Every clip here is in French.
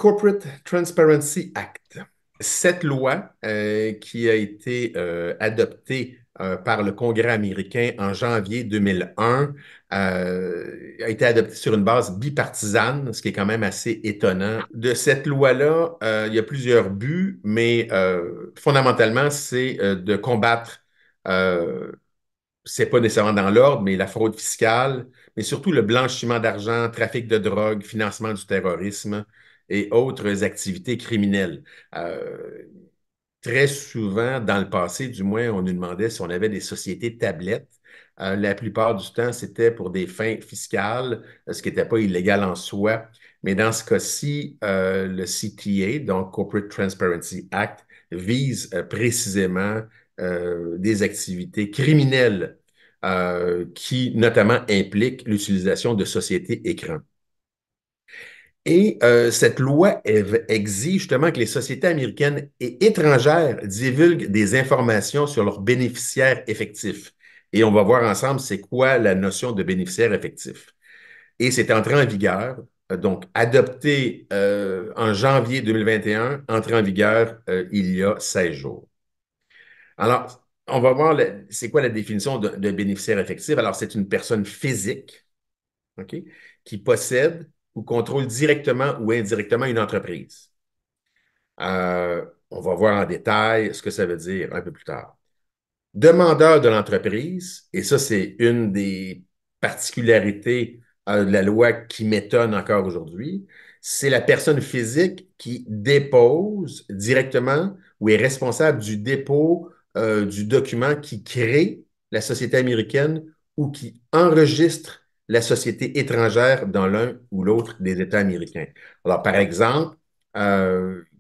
Corporate Transparency Act. Cette loi qui a été adoptée par le Congrès américain en janvier 2001 a été adoptée sur une base bipartisane, ce qui est quand même assez étonnant. De cette loi-là, il y a plusieurs buts, mais fondamentalement, c'est de combattre c'est pas nécessairement dans l'ordre, mais la fraude fiscale, mais surtout le blanchiment d'argent, trafic de drogue, financement du terrorisme et autres activités criminelles. Euh, Très souvent, dans le passé, du moins, on nous demandait si on avait des sociétés tablettes. La plupart du temps, c'était pour des fins fiscales, ce qui n'était pas illégal en soi. Mais dans ce cas-ci, le CTA, donc Corporate Transparency Act, vise précisément des activités criminelles qui notamment impliquent l'utilisation de sociétés écrans. Et cette loi exige justement que les sociétés américaines et étrangères divulguent des informations sur leurs bénéficiaires effectifs. Et on va voir ensemble c'est quoi la notion de bénéficiaire effectif. Et c'est entré en vigueur, donc adopté en janvier 2021, entré en vigueur il y a 16 jours. Alors, on va voir c'est quoi la définition de bénéficiaire effectif. Alors, c'est une personne physique, OK, qui possède ou contrôle directement ou indirectement une entreprise. On va voir en détail ce que ça veut dire un peu plus tard. Demandeur de l'entreprise, et ça, c'est une des particularités de la loi qui m'étonne encore aujourd'hui, c'est la personne physique qui dépose directement ou est responsable du dépôt du document qui crée la société américaine ou qui enregistre la société étrangère dans l'un ou l'autre des États américains. Alors, par exemple,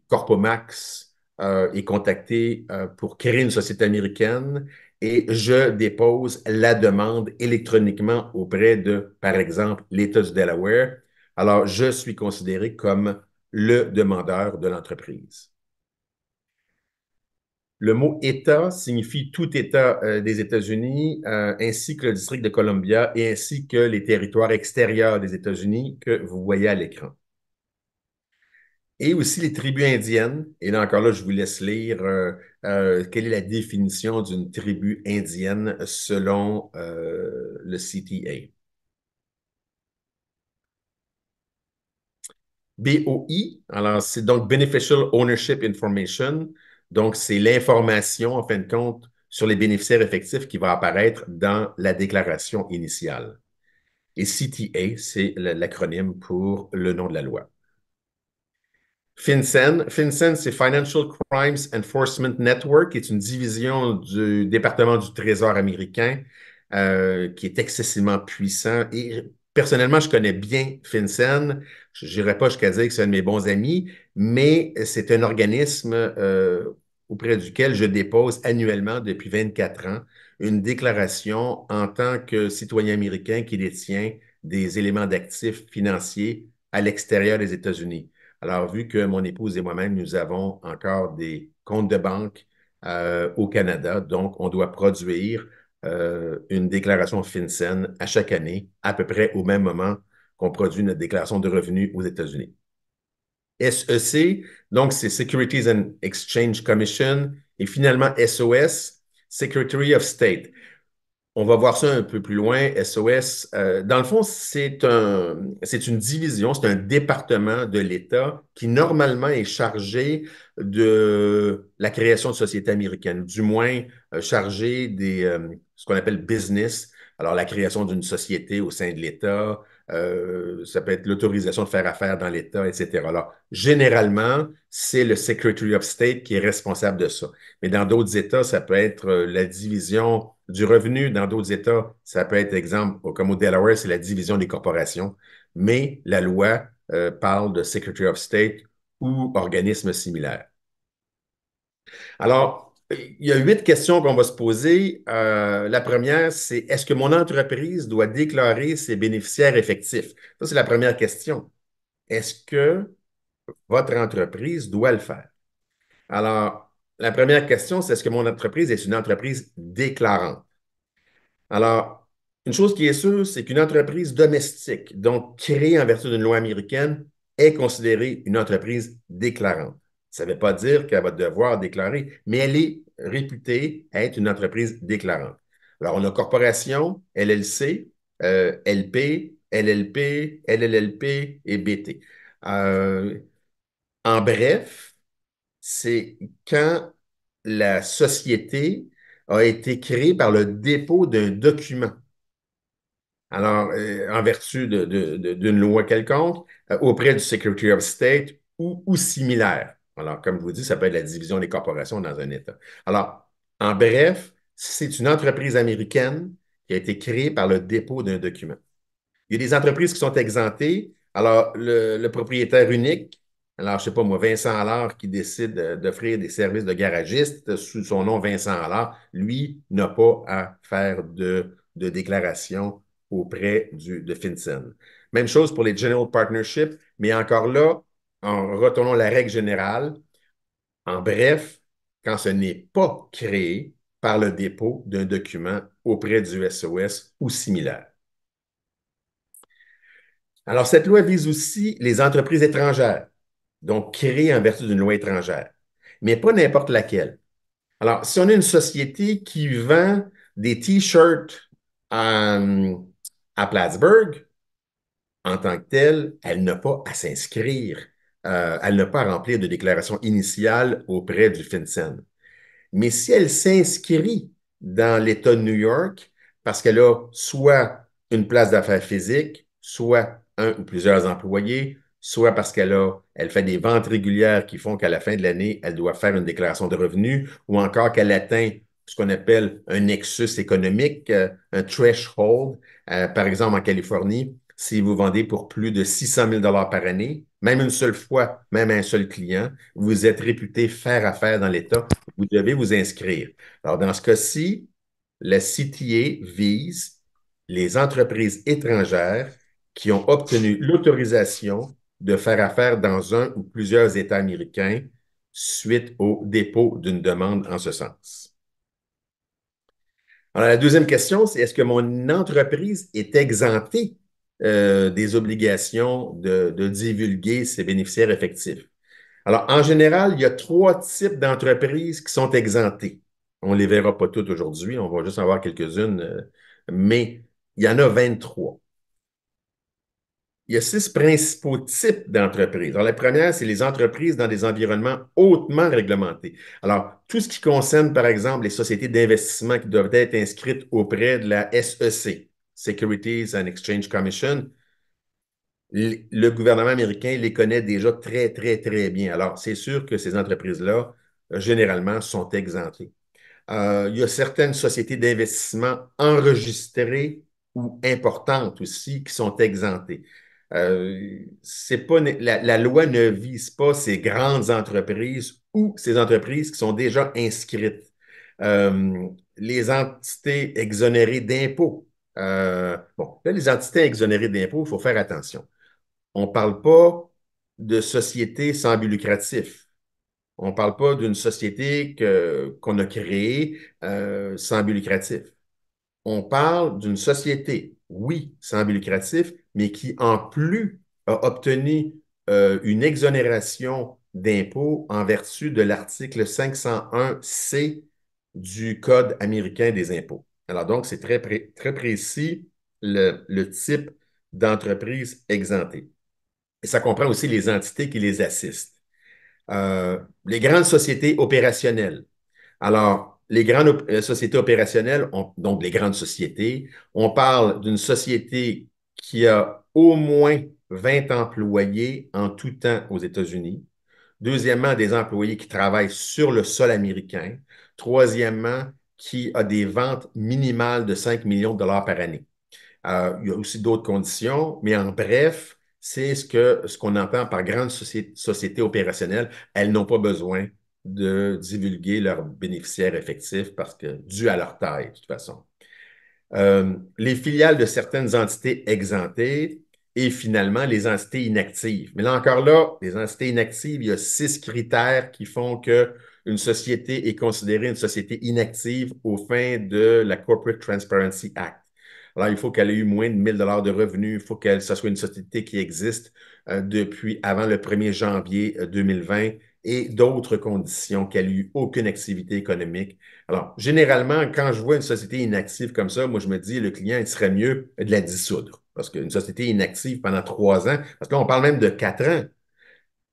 Corpomax est contacté pour créer une société américaine et je dépose la demande électroniquement auprès de, par exemple, l'État du Delaware. Alors, je suis considéré comme le demandeur de l'entreprise. Le mot État signifie tout État des États-Unis, ainsi que le district de Columbia et ainsi que les territoires extérieurs des États-Unis que vous voyez à l'écran. Et aussi les tribus indiennes. Et là encore, là, je vous laisse lire quelle est la définition d'une tribu indienne selon le CTA. BOI, alors c'est donc Beneficial Ownership Information. Donc, c'est l'information, en fin de compte, sur les bénéficiaires effectifs qui va apparaître dans la déclaration initiale. Et CTA, c'est l'acronyme pour le nom de la loi. FinCEN. FinCEN, c'est Financial Crimes Enforcement Network, qui est une division du département du Trésor américain qui est excessivement puissant. Et personnellement, je connais bien FinCEN. Je n'irai pas jusqu'à dire que c'est un de mes bons amis, mais c'est un organisme auprès duquel je dépose annuellement depuis 24 ans une déclaration en tant que citoyen américain qui détient des éléments d'actifs financiers à l'extérieur des États-Unis. Alors, vu que mon épouse et moi-même, nous avons encore des comptes de banque au Canada, donc on doit produire une déclaration FinCEN à chaque année, à peu près au même moment qu'on produit notre déclaration de revenus aux États-Unis. SEC, donc c'est Securities and Exchange Commission, et finalement SOS, Secretary of State. On va voir ça un peu plus loin. SOS, dans le fond, c'est une division, c'est un département de l'État qui normalement est chargé de la création de sociétés américaines, du moins chargé ce qu'on appelle business. Alors, la création d'une société au sein de l'État, ça peut être l'autorisation de faire affaire dans l'État, etc. Alors, généralement, c'est le Secretary of State qui est responsable de ça. Mais dans d'autres États, ça peut être la division du revenu. Dans d'autres États, ça peut être, exemple, comme au Delaware, c'est la division des corporations. Mais la loi parle de Secretary of State ou organisme similaire. Alors, il y a 8 questions qu'on va se poser. La première, c'est est-ce que mon entreprise doit déclarer ses bénéficiaires effectifs? Ça, c'est la première question. Est-ce que votre entreprise doit le faire? Alors, la première question, c'est est-ce que mon entreprise est une entreprise déclarante? Alors, une chose qui est sûre, c'est qu'une entreprise domestique, donc créée en vertu d'une loi américaine, est considérée une entreprise déclarante. Ça ne veut pas dire qu'elle va devoir déclarer, mais elle est réputée être une entreprise déclarante. Alors, on a corporation, LLC, LP, LLP, LLLP et BT. Euh, En bref, c'est quand la société a été créée par le dépôt d'un document. Alors, en vertu d'une loi quelconque, auprès du Secretary of State ou similaire. Alors, comme je vous dis, ça peut être la division des corporations dans un État. Alors, en bref, c'est une entreprise américaine qui a été créée par le dépôt d'un document. Il y a des entreprises qui sont exemptées. Alors, le propriétaire unique, alors, je ne sais pas moi, Vincent Allard qui décide d'offrir des services de garagiste sous son nom Vincent Allard, lui n'a pas à faire de déclaration auprès de FinCEN. Même chose pour les General Partnerships, mais encore là, en retournant à la règle générale, en bref, quand ce n'est pas créé par le dépôt d'un document auprès du SOS ou similaire. Alors, cette loi vise aussi les entreprises étrangères, donc créées en vertu d'une loi étrangère, mais pas n'importe laquelle. Alors, si on a une société qui vend des T-shirts à Plattsburgh, en tant que telle, elle n'a pas à s'inscrire, elle n'a pas à remplir de déclaration initiale auprès du FinCEN. Mais si elle s'inscrit dans l'État de New York, parce qu'elle a soit une place d'affaires physique, soit un ou plusieurs employés, soit parce elle fait des ventes régulières qui font qu'à la fin de l'année, elle doit faire une déclaration de revenus, ou encore qu'elle atteint ce qu'on appelle un nexus économique, un threshold. Par exemple, en Californie, si vous vendez pour plus de 600 000 par année, même une seule fois, même un seul client, vous êtes réputé faire affaire dans l'État, vous devez vous inscrire. Alors, dans ce cas-ci, la CTA vise les entreprises étrangères qui ont obtenu l'autorisation de faire affaire dans un ou plusieurs États américains suite au dépôt d'une demande en ce sens. Alors, la deuxième question, c'est est-ce que mon entreprise est exemptée des obligations de divulguer ses bénéficiaires effectifs? Alors, en général, il y a trois types d'entreprises qui sont exemptées. On ne les verra pas toutes aujourd'hui, on va juste en voir quelques-unes, mais il y en a 23. Il y a 6 principaux types d'entreprises. Alors, la première, c'est les entreprises dans des environnements hautement réglementés. Alors, tout ce qui concerne, par exemple, les sociétés d'investissement qui doivent être inscrites auprès de la SEC, Securities and Exchange Commission, le gouvernement américain les connaît déjà très, très, très bien. Alors, c'est sûr que ces entreprises-là, généralement, sont exemptées. Il y a certaines sociétés d'investissement enregistrées ou importantes aussi qui sont exemptées. C'est pas, la loi ne vise pas ces grandes entreprises ou ces entreprises qui sont déjà inscrites. Les entités exonérées d'impôts. Bon, là, les entités exonérées d'impôts, il faut faire attention. On ne parle pas de société sans but lucratif. On ne parle pas d'une société qu'on a créée sans but lucratif. On parle d'une société, oui, sans but lucratif, mais qui, en plus, a obtenu une exonération d'impôts en vertu de l'article 501C du Code américain des impôts. Alors donc, c'est très précis le type d'entreprise exemptée. Et ça comprend aussi les entités qui les assistent. Les grandes sociétés opérationnelles. Alors, les grandes sociétés opérationnelles, donc les grandes sociétés, on parle d'une société qui a au moins 20 employés en tout temps aux États-Unis. Deuxièmement, des employés qui travaillent sur le sol américain. Troisièmement, qui a des ventes minimales de 5 millions de dollars par année. Il y a aussi d'autres conditions, mais en bref, c'est ce qu'on entend par grande société opérationnelle. Elles n'ont pas besoin de divulguer leurs bénéficiaires effectifs parce que dû à leur taille, de toute façon. Les filiales de certaines entités exemptées et finalement les entités inactives. Mais là encore là, les entités inactives, il y a 6 critères qui font que une société est considérée une société inactive aux fins de la Corporate Transparency Act. Alors, il faut qu'elle ait eu moins de 1000 dollars de revenus, il faut que ce soit une société qui existe depuis avant le 1er janvier 2020 et d'autres conditions, qu'elle n'ait eu aucune activité économique. Alors, généralement, quand je vois une société inactive comme ça, moi, je me dis, le client, il serait mieux de la dissoudre. Parce qu'une société inactive pendant 3 ans, parce que là, on parle même de 4 ans.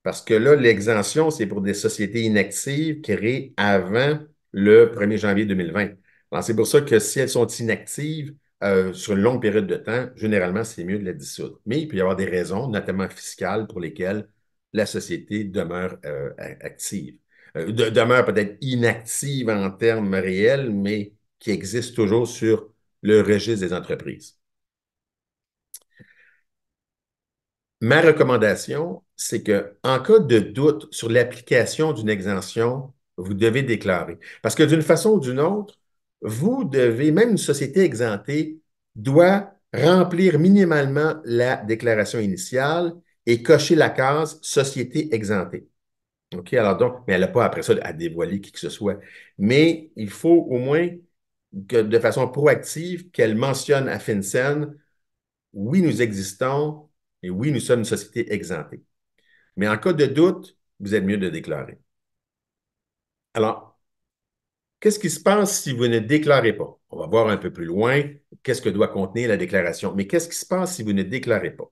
Parce que là, l'exemption, c'est pour des sociétés inactives créées avant le 1er janvier 2020. Alors, c'est pour ça que si elles sont inactives sur une longue période de temps, généralement, c'est mieux de la dissoudre. Mais il peut y avoir des raisons, notamment fiscales, pour lesquelles la société demeure active. Demeure peut-être inactive en termes réels, mais qui existe toujours sur le registre des entreprises. Ma recommandation, c'est que en cas de doute sur l'application d'une exemption, vous devez déclarer. Parce que d'une façon ou d'une autre, vous devez, même une société exemptée doit remplir minimalement la déclaration initiale et cocher la case société exemptée. OK, alors donc, mais elle n'a pas après ça à dévoiler qui que ce soit. Mais il faut au moins que de façon proactive qu'elle mentionne à FinCEN oui, nous existons et oui, nous sommes une société exemptée. Mais en cas de doute, vous êtes mieux de déclarer. Alors, qu'est-ce qui se passe si vous ne déclarez pas? On va voir un peu plus loin qu'est-ce que doit contenir la déclaration. Mais qu'est-ce qui se passe si vous ne déclarez pas?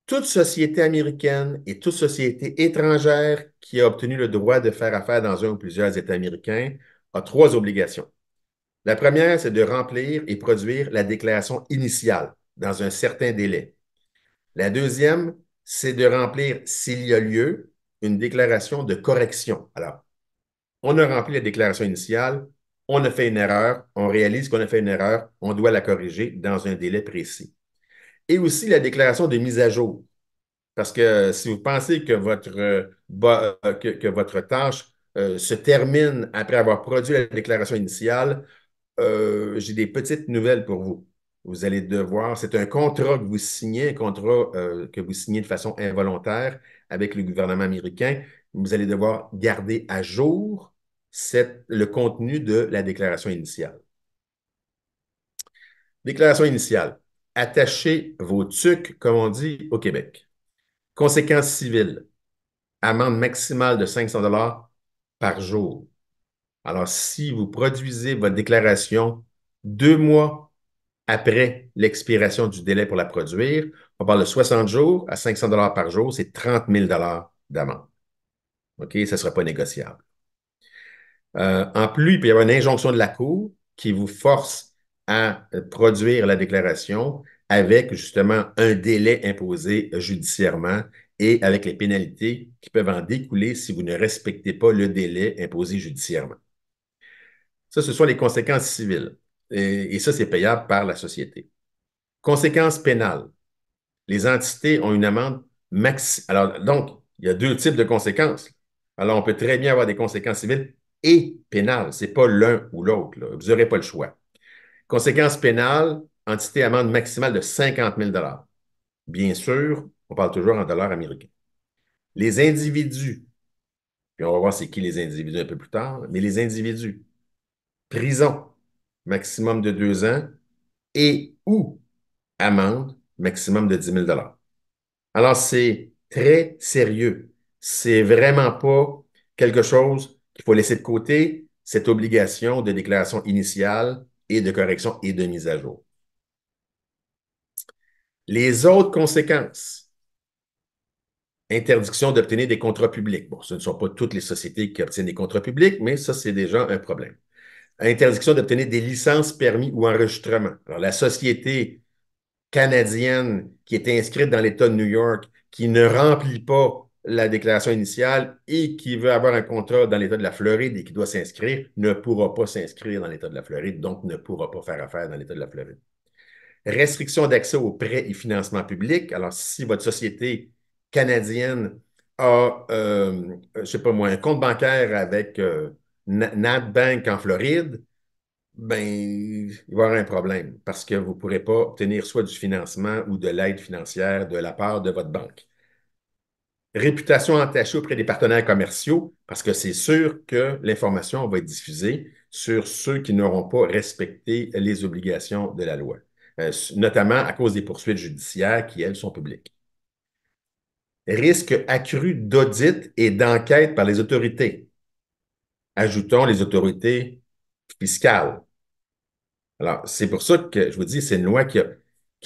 Toute société américaine et toute société étrangère qui a obtenu le droit de faire affaire dans un ou plusieurs États américains a trois obligations. La première, c'est de remplir et produire la déclaration initiale dans un certain délai. La deuxième, c'est de remplir, s'il y a lieu, une déclaration de correction. Alors, on a rempli la déclaration initiale, on a fait une erreur, on réalise qu'on a fait une erreur, on doit la corriger dans un délai précis. Et aussi la déclaration de mise à jour. Parce que si vous pensez que que votre tâche se termine après avoir produit la déclaration initiale, j'ai des petites nouvelles pour vous. Vous allez devoir, c'est un contrat que vous signez, un contrat que vous signez de façon involontaire avec le gouvernement américain. Vous allez devoir garder à jour le contenu de la déclaration initiale. Déclaration initiale. Attachez vos TUC, comme on dit au Québec. Conséquences civiles. Amende maximale de 500 dollars par jour. Alors, si vous produisez votre déclaration 2 mois après l'expiration du délai pour la produire, on parle de 60 jours à 500 dollars par jour, c'est 30 000 d'amende. OK? Ça ne sera pas négociable. En plus, il peut y avoir une injonction de la Cour qui vous force à produire la déclaration avec justement un délai imposé judiciairement et avec les pénalités qui peuvent en découler si vous ne respectez pas le délai imposé judiciairement. Ça, ce sont les conséquences civiles. Et ça, c'est payable par la société. Conséquences pénales. Les entités ont une amende maximale. Alors, donc, il y a deux types de conséquences. Alors, on peut très bien avoir des conséquences civiles et pénales. Ce n'est pas l'un ou l'autre. Vous n'aurez pas le choix. Conséquences pénales, entité amende maximale de 50 000 dollars. Bien sûr, on parle toujours en dollars américains. Les individus, puis on va voir c'est qui les individus un peu plus tard, mais les individus, prison, maximum de 2 ans et ou amende, maximum de 10 000 dollars. Alors, c'est très sérieux. C'est vraiment pas quelque chose qu'il faut laisser de côté, cette obligation de déclaration initiale et de correction et de mise à jour. Les autres conséquences, interdiction d'obtenir des contrats publics. Bon, ce ne sont pas toutes les sociétés qui obtiennent des contrats publics, mais ça, c'est déjà un problème. Interdiction d'obtenir des licences, permis ou enregistrements. Alors, la société canadienne qui est inscrite dans l'État de New York, qui ne remplit pas la déclaration initiale et qui veut avoir un contrat dans l'État de la Floride et qui doit s'inscrire, ne pourra pas s'inscrire dans l'État de la Floride, donc ne pourra pas faire affaire dans l'État de la Floride. Restriction d'accès aux prêts et financements publics. Alors, si votre société canadienne a, je ne sais pas moi, un compte bancaire avec NatBank en Floride, ben, il va y avoir un problème parce que vous ne pourrez pas obtenir soit du financement ou de l'aide financière de la part de votre banque. Réputation entachée auprès des partenaires commerciaux, parce que c'est sûr que l'information va être diffusée sur ceux qui n'auront pas respecté les obligations de la loi, notamment à cause des poursuites judiciaires qui, elles, sont publiques. Risque accru d'audit et d'enquête par les autorités. Ajoutons les autorités fiscales. Alors, c'est pour ça que je vous dis, c'est une loi qui a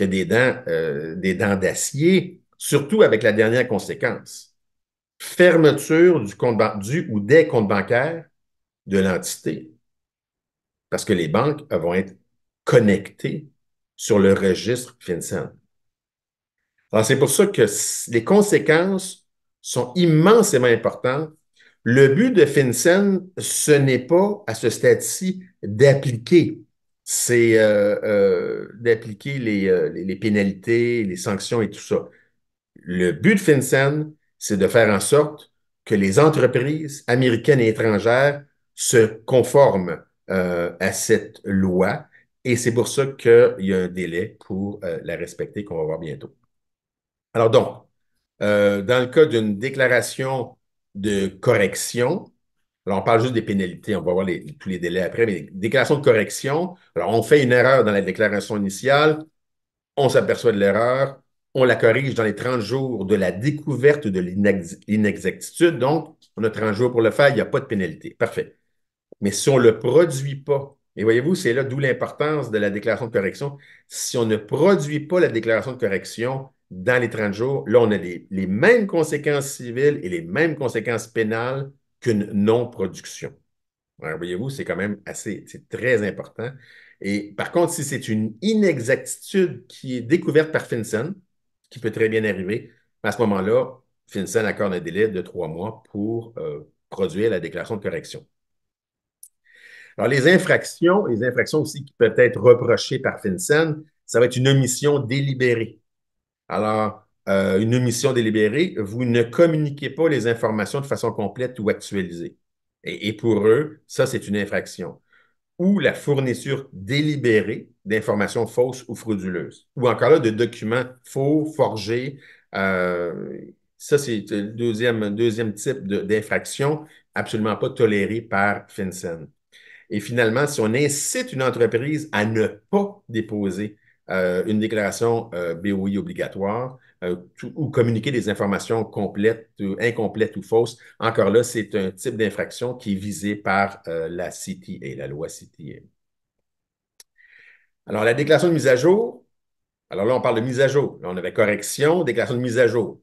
des dents d'acier, surtout avec la dernière conséquence. Fermeture du ou des comptes bancaires de l'entité, parce que les banques vont être connectées sur le registre FinCEN. Alors, c'est pour ça que les conséquences sont immensément importantes. Le but de FinCEN, ce n'est pas, à ce stade-ci, d'appliquer les pénalités, les sanctions et tout ça. Le but de FinCEN, c'est de faire en sorte que les entreprises américaines et étrangères se conforment à cette loi et c'est pour ça qu'il y a un délai pour la respecter qu'on va voir bientôt. Alors donc, dans le cas d'une déclaration de correction, alors on parle juste des pénalités, on va voir tous les délais après, mais déclaration de correction, alors on fait une erreur dans la déclaration initiale, on s'aperçoit de l'erreur, on la corrige dans les 30 jours de la découverte de l'inexactitude. Donc, on a 30 jours pour le faire, il n'y a pas de pénalité. Parfait. Mais si on ne le produit pas, et voyez-vous, c'est là d'où l'importance de la déclaration de correction. Si on ne produit pas la déclaration de correction dans les 30 jours, là, on a les mêmes conséquences civiles et les mêmes conséquences pénales qu'une non-production. Alors, voyez-vous, c'est quand même c'est très important. Et par contre, si c'est une inexactitude qui est découverte par FinCEN, ce qui peut très bien arriver, à ce moment-là, FinCEN accorde un délai de 3 mois pour produire la déclaration de correction. Alors, les infractions aussi qui peuvent être reprochées par FinCEN, ça va être une omission délibérée. Alors, une omission délibérée, vous ne communiquez pas les informations de façon complète ou actualisée. Et pour eux, ça, c'est une infraction. Ou la fourniture délibérée d'informations fausses ou frauduleuses. Ou encore là, de documents faux, forgés. Euh, Ça, c'est le deuxième type d'infraction absolument pas toléré par FinCEN. Et finalement, si on incite une entreprise à ne pas déposer une déclaration BOI obligatoire ou communiquer des informations complètes, incomplètes ou fausses, encore là, c'est un type d'infraction qui est visé par la CTA, la loi CTA. Alors, la déclaration de mise à jour, alors là, on parle de mise à jour. Là, on avait correction, déclaration de mise à jour.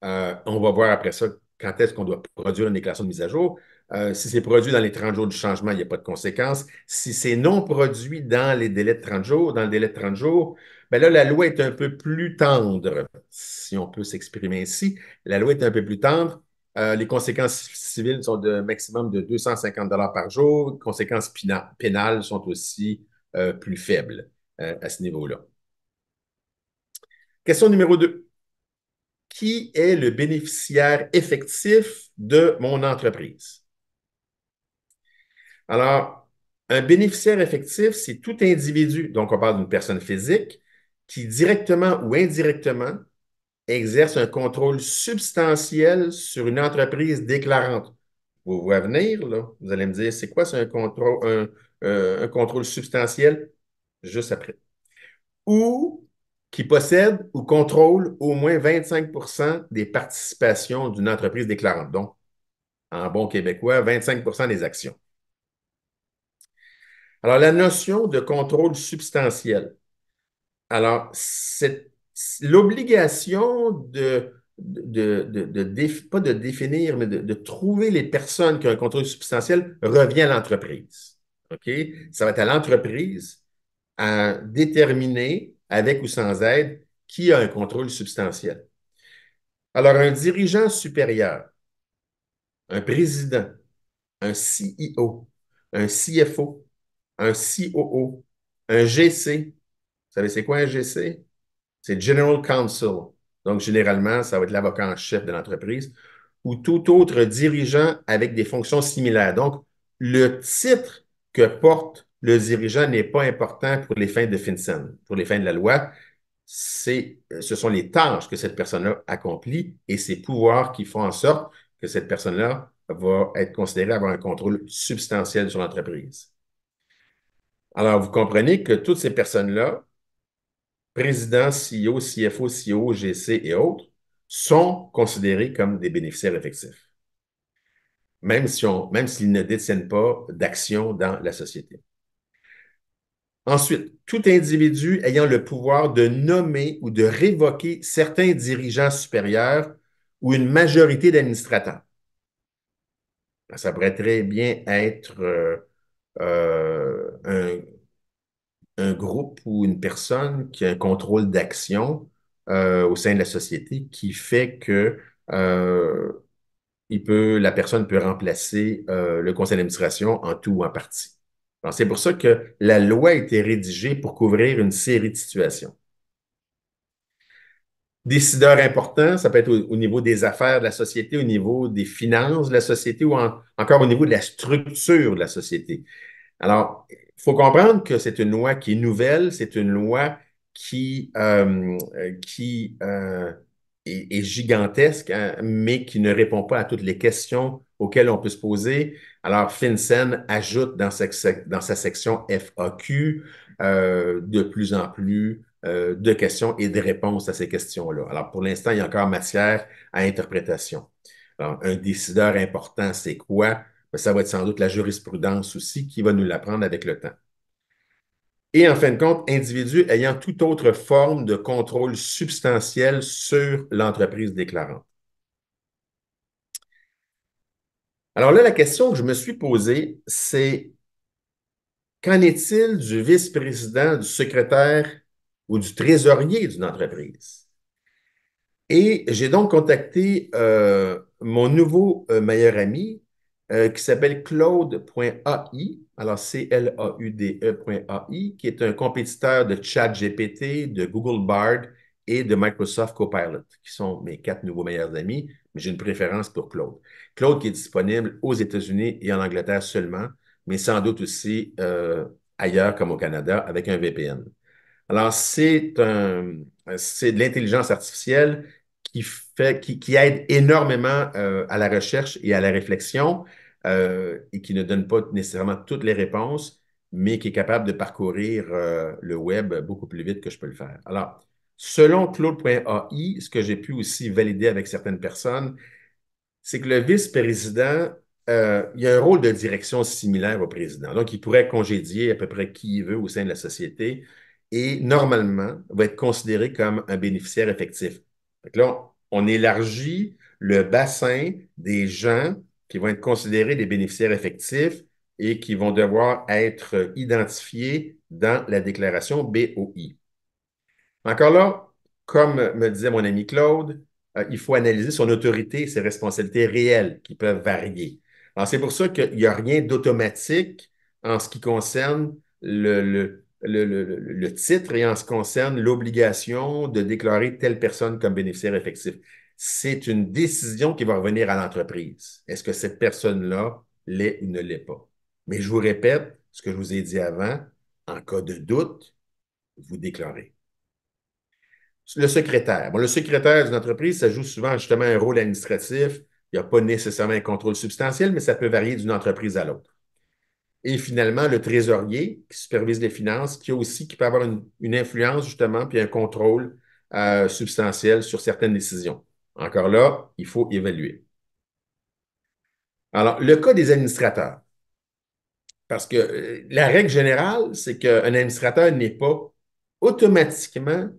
On va voir après ça quand est-ce qu'on doit produire une déclaration de mise à jour. Si c'est produit dans les 30 jours du changement, il n'y a pas de conséquences. Si c'est non produit dans les délais de 30 jours, dans le délai de 30 jours, bien là, la loi est un peu plus tendre, si on peut s'exprimer ainsi. La loi est un peu plus tendre. Les conséquences civiles sont de maximum de 250 par jour. Les conséquences pénales sont aussi plus faibles à ce niveau-là. Question numéro 2. Qui est le bénéficiaire effectif de mon entreprise? Alors, un bénéficiaire effectif, c'est tout individu, donc on parle d'une personne physique, qui directement ou indirectement exerce un contrôle substantiel sur une entreprise déclarante. Vous voyez venir, là, vous allez me dire, c'est quoi, c'est un contrôle substantiel? Juste après. Ou qui possède ou contrôle au moins 25% des participations d'une entreprise déclarante. Donc, en bon québécois, 25% des actions. Alors, la notion de contrôle substantiel. Alors, c'est l'obligation pas de définir, mais de trouver les personnes qui ont un contrôle substantiel revient à l'entreprise. OK? Ça va être à l'entreprise à déterminer, avec ou sans aide, qui a un contrôle substantiel. Alors, un dirigeant supérieur, un président, un CEO, un CFO, un COO, un GC. Vous savez, c'est quoi un GC? C'est General Counsel. Donc, généralement, ça va être l'avocat en chef de l'entreprise ou tout autre dirigeant avec des fonctions similaires. Donc, le titre que porte le dirigeant n'est pas important pour les fins de FinCEN, pour les fins de la loi. ce sont les tâches que cette personne-là accomplit et ses pouvoirs qui font en sorte que cette personne-là va être considérée avoir un contrôle substantiel sur l'entreprise. Alors, vous comprenez que toutes ces personnes-là, président, CEO, CFO, CEO, GC et autres, sont considérés comme des bénéficiaires effectifs, même s'ils ne détiennent pas d'actions dans la société. Ensuite, tout individu ayant le pouvoir de nommer ou de révoquer certains dirigeants supérieurs ou une majorité d'administrateurs. Ça pourrait très bien être un groupe ou une personne qui a un contrôle d'action au sein de la société qui fait que la personne peut remplacer le conseil d'administration en tout ou en partie. Alors, c'est pour ça que la loi a été rédigée pour couvrir une série de situations. Décideur important, ça peut être au niveau des affaires de la société, au niveau des finances de la société ou encore au niveau de la structure de la société. Alors, il faut comprendre que c'est une loi qui est nouvelle, c'est une loi qui est gigantesque, hein, mais qui ne répond pas à toutes les questions auxquelles on peut se poser. Alors, FinCEN ajoute dans sa section FAQ de plus en plus de questions et de réponses à ces questions-là. Alors, pour l'instant, il y a encore matière à interprétation. Alors, un décideur important, c'est quoi? Ben, ça va être sans doute la jurisprudence aussi qui va nous l'apprendre avec le temps. Et en fin de compte, individu ayant toute autre forme de contrôle substantiel sur l'entreprise déclarante. Alors là, la question que je me suis posée, c'est qu'en est-il du vice-président, du secrétaire ou du trésorier d'une entreprise? Et j'ai donc contacté mon nouveau meilleur ami qui s'appelle Claude.ai, alors CLAUDE.ai, qui est un compétiteur de ChatGPT, de Google Bard et de Microsoft Copilot, qui sont mes quatre nouveaux meilleurs amis, mais j'ai une préférence pour Claude. Claude qui est disponible aux États-Unis et en Angleterre seulement, mais sans doute aussi ailleurs comme au Canada avec un VPN. Alors, c'est de l'intelligence artificielle qui aide énormément à la recherche et à la réflexion et qui ne donne pas nécessairement toutes les réponses, mais qui est capable de parcourir le web beaucoup plus vite que je peux le faire. Alors, selon Claude.ai, ce que j'ai pu aussi valider avec certaines personnes, c'est que le vice-président, il y a un rôle de direction similaire au président. Donc, il pourrait congédier à peu près qui il veut au sein de la société et normalement va être considéré comme un bénéficiaire effectif. Donc là, on élargit le bassin des gens qui vont être considérés des bénéficiaires effectifs et qui vont devoir être identifiés dans la déclaration BOI. Encore là, comme me disait mon ami Claude, il faut analyser son autorité et ses responsabilités réelles qui peuvent varier. Alors, c'est pour ça qu'il n'y a rien d'automatique en ce qui concerne le titre et en ce qui concerne l'obligation de déclarer telle personne comme bénéficiaire effectif. C'est une décision qui va revenir à l'entreprise. Est-ce que cette personne-là l'est ou ne l'est pas? Mais je vous répète ce que je vous ai dit avant, en cas de doute, vous déclarez. Le secrétaire. Bon, le secrétaire d'une entreprise, ça joue souvent justement un rôle administratif. Il n'y a pas nécessairement un contrôle substantiel, mais ça peut varier d'une entreprise à l'autre. Et finalement, le trésorier qui supervise les finances, qui peut avoir une influence justement, puis un contrôle substantiel sur certaines décisions. Encore là, il faut évaluer. Alors, le cas des administrateurs, parce que la règle générale, c'est qu'un administrateur n'est pas automatiquement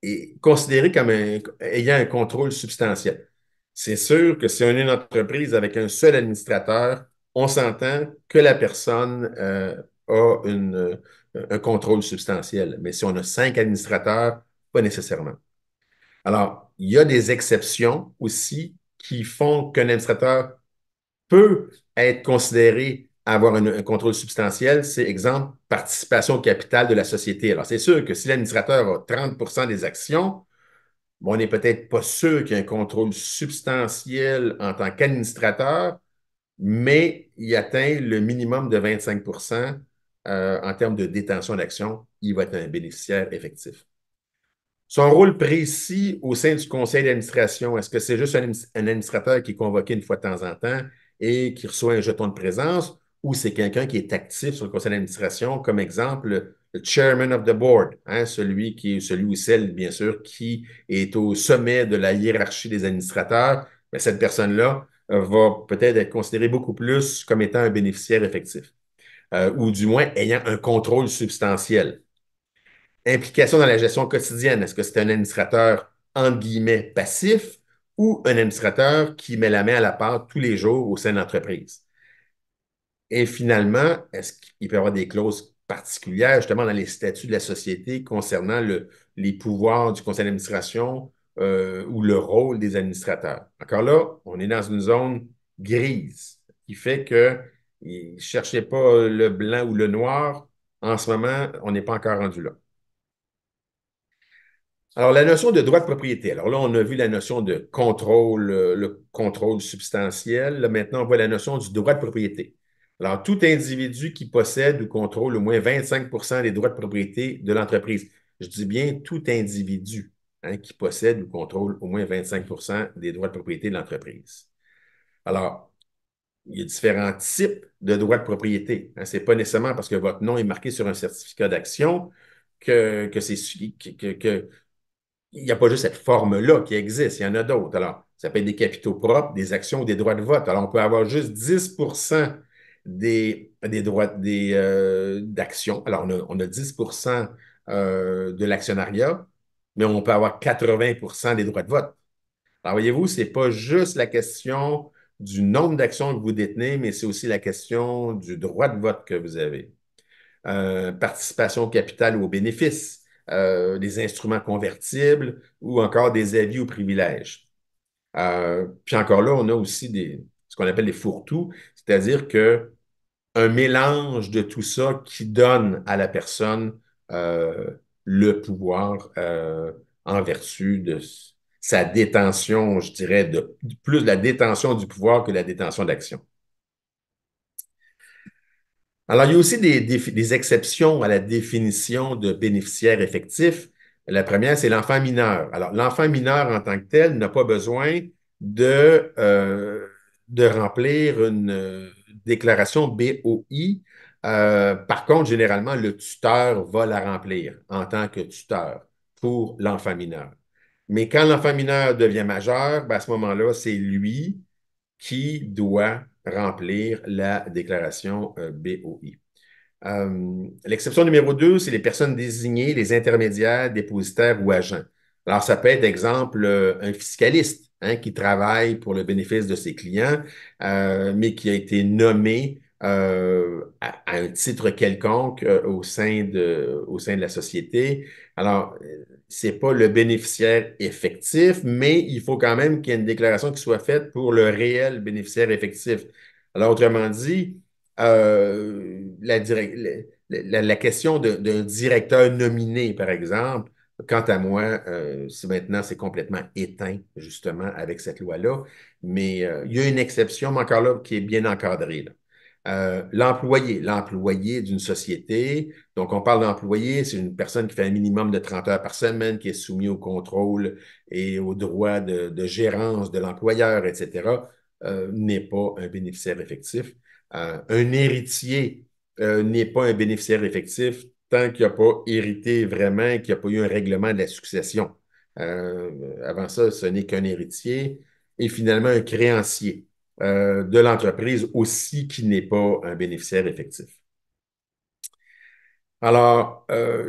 est considéré comme ayant un contrôle substantiel. C'est sûr que si on est une entreprise avec un seul administrateur, on s'entend que la personne a un contrôle substantiel. Mais si on a 5 administrateurs, pas nécessairement. Alors, il y a des exceptions aussi qui font qu'un administrateur peut être considéré avoir un contrôle substantiel. C'est exemple, participation au capital de la société. Alors, c'est sûr que si l'administrateur a 30 des actions, bon, on n'est peut-être pas sûr qu'il y ait un contrôle substantiel en tant qu'administrateur, mais il atteint le minimum de 25 en termes de détention d'actions, il va être un bénéficiaire effectif. Son rôle précis au sein du conseil d'administration, est-ce que c'est juste un administrateur qui est convoqué une fois de temps en temps et qui reçoit un jeton de présence, ou c'est quelqu'un qui est actif sur le conseil d'administration, comme exemple le chairman of the board, hein, celui ou celle, bien sûr, qui est au sommet de la hiérarchie des administrateurs, mais cette personne-là va peut-être être considérée beaucoup plus comme étant un bénéficiaire effectif, ou du moins ayant un contrôle substantiel. Implication dans la gestion quotidienne, est-ce que c'est un administrateur, entre guillemets, passif ou un administrateur qui met la main à la pâte tous les jours au sein de l'entreprise? Et finalement, est-ce qu'il peut y avoir des clauses particulières, justement, dans les statuts de la société concernant les pouvoirs du conseil d'administration ou le rôle des administrateurs? Encore là, on est dans une zone grise qui fait que ne cherchez pas le blanc ou le noir. En ce moment, on n'est pas encore rendu là. Alors, la notion de droit de propriété. Alors là, on a vu la notion de contrôle, le contrôle substantiel. Là, maintenant, on voit la notion du droit de propriété. Alors, tout individu qui possède ou contrôle au moins 25 des droits de propriété de l'entreprise. Je dis bien tout individu, hein, qui possède ou contrôle au moins 25 des droits de propriété de l'entreprise. Alors, il y a différents types de droits de propriété. Hein. Ce n'est pas nécessairement parce que votre nom est marqué sur un certificat d'action que c'est que, il n'y a pas juste cette forme-là qui existe, il y en a d'autres. Alors, ça peut être des capitaux propres, des actions ou des droits de vote. Alors, on peut avoir juste 10 des droits d'actions. Alors, on a 10 de l'actionnariat, mais on peut avoir 80 des droits de vote. Alors, voyez-vous, ce n'est pas juste la question du nombre d'actions que vous détenez, mais c'est aussi la question du droit de vote que vous avez. Participation au capital ou aux bénéfices, des instruments convertibles ou encore des avis ou privilèges. Puis encore là, on a aussi ce qu'on appelle les fourre-tout, c'est-à-dire que un mélange de tout ça qui donne à la personne euh, le pouvoir en vertu de sa détention, je dirais, plus la détention du pouvoir que la détention d'action. Alors, il y a aussi des exceptions à la définition de bénéficiaire effectif. La première, c'est l'enfant mineur. Alors, l'enfant mineur en tant que tel n'a pas besoin de, euh, de remplir une déclaration BOI. Par contre, généralement, le tuteur va la remplir en tant que tuteur pour l'enfant mineur. Mais quand l'enfant mineur devient majeur, ben, à ce moment-là, c'est lui qui doit remplir la déclaration BOI. L'exception numéro 2, c'est les personnes désignées, les intermédiaires, dépositaires ou agents. Alors, ça peut être, exemple, un fiscaliste, hein, qui travaille pour le bénéfice de ses clients, mais qui a été nommé à un titre quelconque au sein de la société. Alors, c'est pas le bénéficiaire effectif, mais il faut quand même qu'il y ait une déclaration qui soit faite pour le réel bénéficiaire effectif. Alors, autrement dit, la question d'un directeur nominé, par exemple, quant à moi, maintenant, c'est complètement éteint, justement, avec cette loi-là. Mais il y a une exception, mais encore là, qui est bien encadrée, là. L'employé d'une société. Donc, on parle d'employé, c'est une personne qui fait un minimum de 30 heures par semaine, qui est soumise au contrôle et aux droits de gérance de l'employeur, etc., n'est pas un bénéficiaire effectif. Un héritier n'est pas un bénéficiaire effectif tant qu'il n'a pas hérité vraiment et qu'il n'y a pas eu un règlement de la succession. Avant ça, ce n'est qu'un héritier et finalement un créancier de l'entreprise aussi qui n'est pas un bénéficiaire effectif. Alors,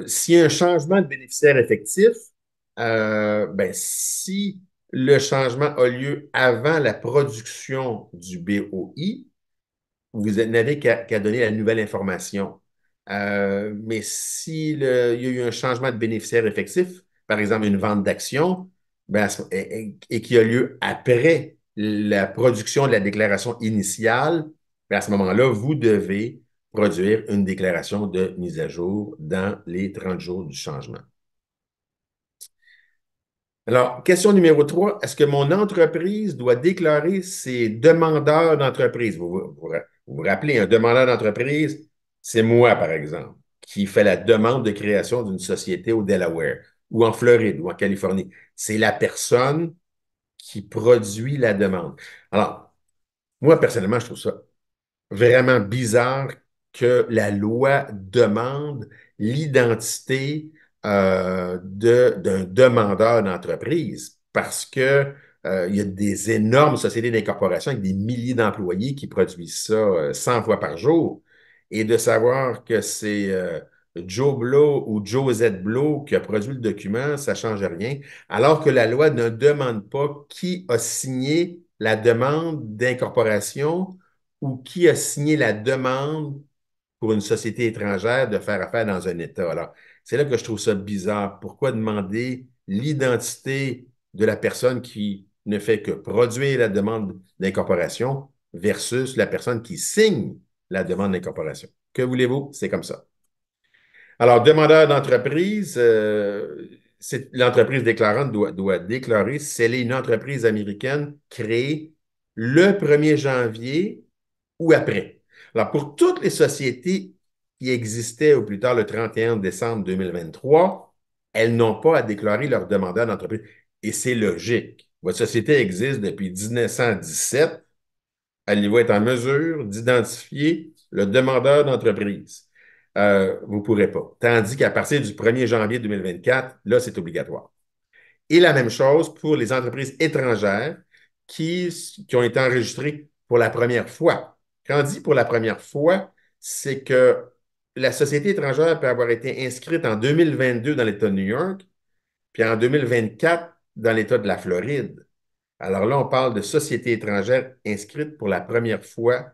s'il y a un changement de bénéficiaire effectif, ben, si le changement a lieu avant la production du BOI, vous n'avez qu'à donner la nouvelle information. Mais s'il y a eu un changement de bénéficiaire effectif, par exemple une vente d'actions, ben, et qui a lieu après la production de la déclaration initiale, ben, à ce moment-là, vous devez produire une déclaration de mise à jour dans les 30 jours du changement. Alors, question numéro 3, est-ce que mon entreprise doit déclarer ses demandeurs d'entreprise? Vous rappelez, un demandeur d'entreprise, c'est moi, par exemple, qui fait la demande de création d'une société au Delaware. ou en Floride ou en Californie. C'est la personne qui produit la demande. Alors, moi, personnellement, je trouve ça vraiment bizarre que la loi demande l'identité d'un demandeur d'entreprise parce que il y a des énormes sociétés d'incorporation avec des milliers d'employés qui produisent ça 100 fois par jour. Et de savoir que c'est Joe Blow ou Joe Z Blow qui a produit le document, ça ne change rien. Alors que la loi ne demande pas qui a signé la demande d'incorporation ou qui a signé la demande pour une société étrangère de faire affaire dans un État. Alors, c'est là que je trouve ça bizarre. Pourquoi demander l'identité de la personne qui ne fait que produire la demande d'incorporation versus la personne qui signe la demande d'incorporation? Que voulez-vous? C'est comme ça. Alors, demandeur d'entreprise, l'entreprise déclarante doit déclarer si elle est une entreprise américaine créée le 1er janvier ou après. Alors, pour toutes les sociétés qui existaient au plus tard le 31 décembre 2023, elles n'ont pas à déclarer leur demandeur d'entreprise. Et c'est logique. Votre société existe depuis 1917. Elle va être en mesure d'identifier le demandeur d'entreprise. Vous ne pourrez pas. Tandis qu'à partir du 1er janvier 2024, là, c'est obligatoire. Et la même chose pour les entreprises étrangères qui ont été enregistrées pour la première fois. Quand on dit pour la première fois, c'est que la société étrangère peut avoir été inscrite en 2022 dans l'État de New York, puis en 2024 dans l'État de la Floride. Alors là, on parle de société étrangère inscrite pour la première fois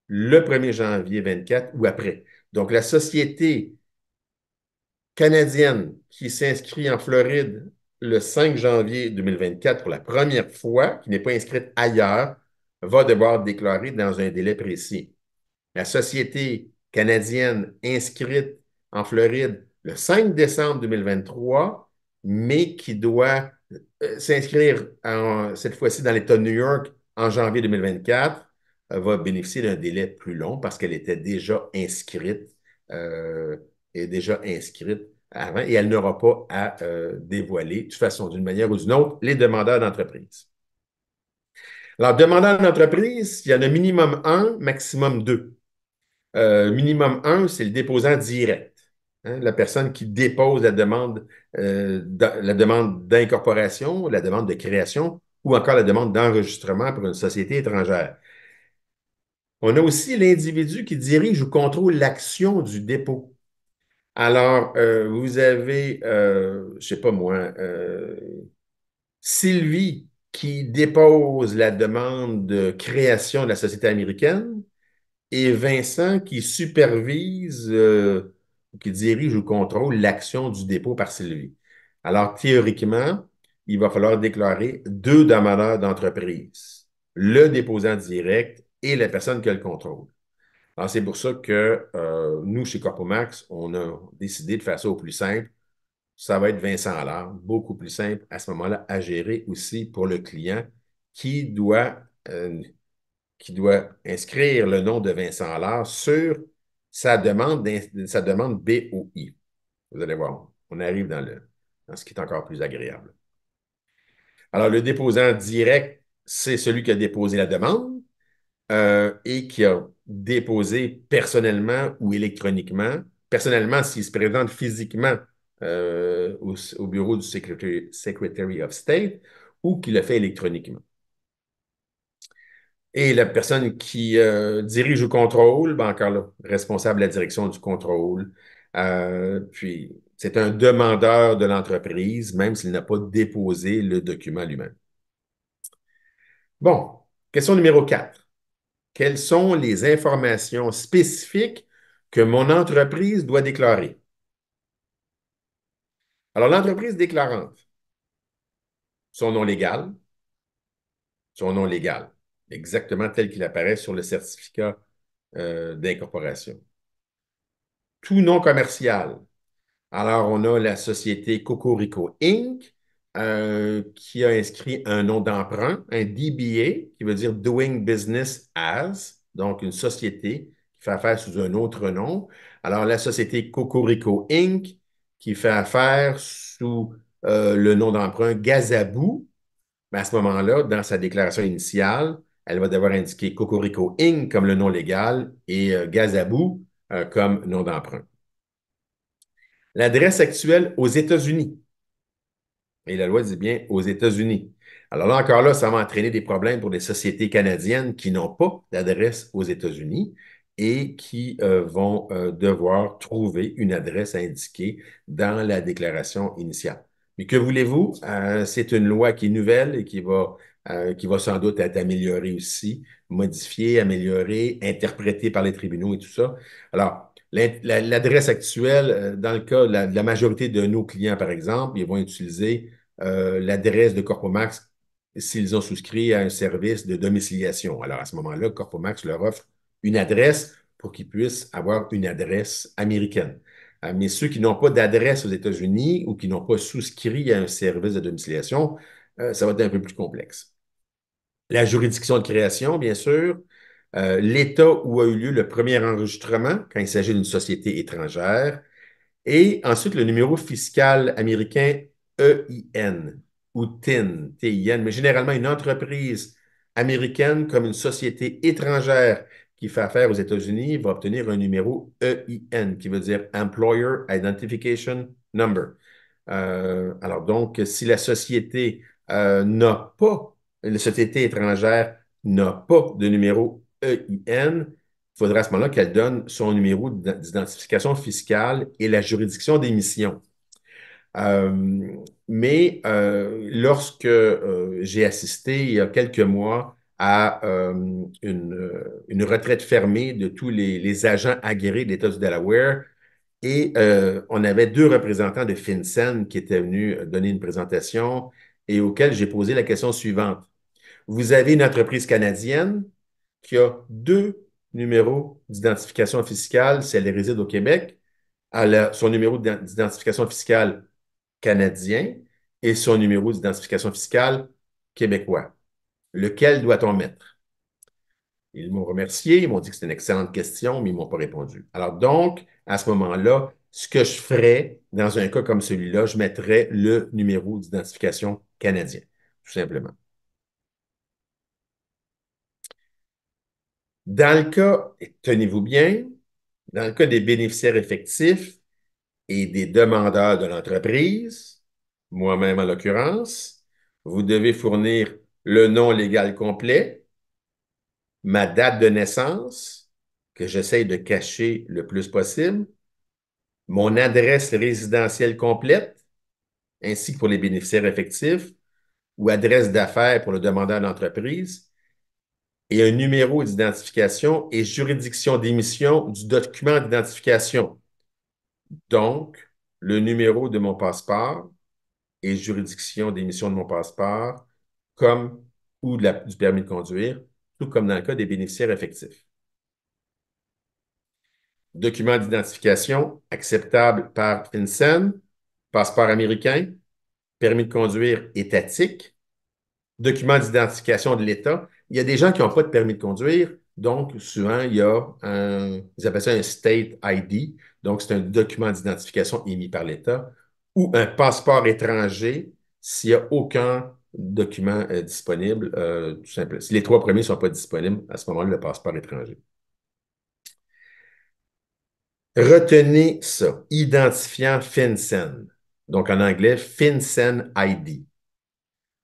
le 1er janvier 24 ou après. Donc, la société canadienne qui s'inscrit en Floride le 5 janvier 2024 pour la première fois, qui n'est pas inscrite ailleurs, va devoir déclarer dans un délai précis. La société canadienne inscrite en Floride le 5 décembre 2023, mais qui doit s'inscrire cette fois-ci dans l'État de New York en janvier 2024, va bénéficier d'un délai plus long parce qu'elle était déjà inscrite, euh, est déjà inscrite avant et elle n'aura pas à dévoiler, de toute façon, d'une manière ou d'une autre, les demandeurs d'entreprise. Alors, demandeurs d'entreprise, il y en a minimum un, maximum deux. Minimum un, c'est le déposant direct. Hein, la personne qui dépose la demande d'incorporation, la demande de création ou encore la demande d'enregistrement pour une société étrangère. On a aussi l'individu qui dirige ou contrôle l'action du dépôt. Alors, vous avez, je ne sais pas moi, Sylvie qui dépose la demande de création de la société américaine et Vincent qui supervise, qui dirige ou contrôle l'action du dépôt par Sylvie. Alors, théoriquement, il va falloir déclarer deux demandeurs d'entreprise, le déposant direct et la personne qui a le contrôle. Alors, c'est pour ça que nous, chez Corpomax, on a décidé de faire ça au plus simple. Ça va être Vincent Allard, beaucoup plus simple à ce moment-là à gérer aussi pour le client qui doit euh, qui doit inscrire le nom de Vincent Allard sur sa demande BOI. Vous allez voir, on arrive dans ce qui est encore plus agréable. Alors, le déposant direct, c'est celui qui a déposé la demande et qui a déposé personnellement ou électroniquement. Personnellement, s'il se présente physiquement au bureau du Secretary of State ou qu'il le fait électroniquement. Et la personne qui dirige le contrôle, ben encore là, responsable de la direction du contrôle. Puis, c'est un demandeur de l'entreprise, même s'il n'a pas déposé le document lui-même. Bon, question numéro 4. Quelles sont les informations spécifiques que mon entreprise doit déclarer? Alors, l'entreprise déclarante, son nom légal, son nom légal, exactement tel qu'il apparaît sur le certificat d'incorporation. Tout nom commercial. Alors, on a la société Cocorico Inc. Qui a inscrit un nom d'emprunt, un DBA, qui veut dire Doing Business As, donc une société qui fait affaire sous un autre nom. Alors, la société Cocorico Inc. qui fait affaire sous le nom d'emprunt Gazabou, ben, à ce moment-là, dans sa déclaration initiale, elle va devoir indiquer Cocorico Inc. comme le nom légal et Gazabou comme nom d'emprunt. L'adresse actuelle aux États-Unis. Et la loi dit bien aux États-Unis. Alors là, encore là, ça va entraîner des problèmes pour les sociétés canadiennes qui n'ont pas d'adresse aux États-Unis et qui vont devoir trouver une adresse indiquée dans la déclaration initiale. Mais que voulez-vous? C'est une loi qui est nouvelle et qui va sans doute être améliorée aussi, modifiée, améliorée, interprétée par les tribunaux et tout ça. Alors, l'adresse actuelle, dans le cas de la majorité de nos clients, par exemple, ils vont utiliser l'adresse de Corpomax s'ils ont souscrit à un service de domiciliation. Alors, à ce moment-là, Corpomax leur offre une adresse pour qu'ils puissent avoir une adresse américaine. Mais ceux qui n'ont pas d'adresse aux États-Unis ou qui n'ont pas souscrit à un service de domiciliation, ça va être un peu plus complexe. La juridiction de création, bien sûr, l'État où a eu lieu le premier enregistrement quand il s'agit d'une société étrangère, et ensuite, le numéro fiscal américain EIN ou TIN, T-I-N, mais généralement une entreprise américaine comme une société étrangère qui fait affaire aux États-Unis va obtenir un numéro EIN qui veut dire Employer Identification Number. Alors donc, si la société n'a pas, la société étrangère n'a pas de numéro EIN, il faudra à ce moment-là qu'elle donne son numéro d'identification fiscale et la juridiction d'émission. Euh, mais lorsque j'ai assisté il y a quelques mois à une retraite fermée de tous les agents agréés de l'État du Delaware, et on avait deux représentants de FinCEN qui étaient venus donner une présentation et auxquels j'ai posé la question suivante. Vous avez une entreprise canadienne qui a deux numéros d'identification fiscale si elle réside au Québec. Elle a son numéro d'identification fiscale canadien et son numéro d'identification fiscale québécois. Lequel doit-on mettre? Ils m'ont remercié, ils m'ont dit que c'était une excellente question, mais ils ne m'ont pas répondu. Alors donc, à ce moment-là, ce que je ferais dans un cas comme celui-là, je mettrais le numéro d'identification canadien, tout simplement. Dans le cas, tenez-vous bien, dans le cas des bénéficiaires effectifs et des demandeurs de l'entreprise, moi-même en l'occurrence, vous devez fournir le nom légal complet, ma date de naissance, que j'essaye de cacher le plus possible, mon adresse résidentielle complète, ainsi que pour les bénéficiaires effectifs, ou adresse d'affaires pour le demandeur d'entreprise, et un numéro d'identification et juridiction d'émission du document d'identification. Donc, le numéro de mon passeport et juridiction d'émission de mon passeport, comme ou du permis de conduire, tout comme dans le cas des bénéficiaires effectifs. Document d'identification acceptable par FinCEN, passeport américain, permis de conduire étatique, document d'identification de l'État. Il y a des gens qui n'ont pas de permis de conduire, donc souvent il y a ils appellent ça un State ID, donc c'est un document d'identification émis par l'État, ou un passeport étranger s'il n'y a aucun document disponible, tout simplement. Si les trois premiers ne sont pas disponibles, à ce moment-là, le passeport étranger. Retenez ça, identifiant FinCEN. Donc en anglais, FinCEN ID.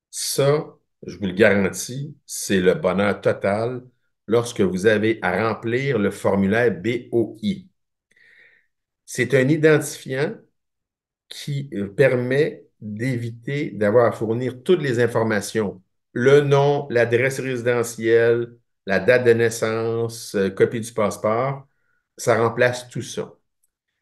Ça, je vous le garantis, c'est le bonheur total lorsque vous avez à remplir le formulaire BOI. C'est un identifiant qui permet d'éviter d'avoir à fournir toutes les informations, le nom, l'adresse résidentielle, la date de naissance, copie du passeport. Ça remplace tout ça.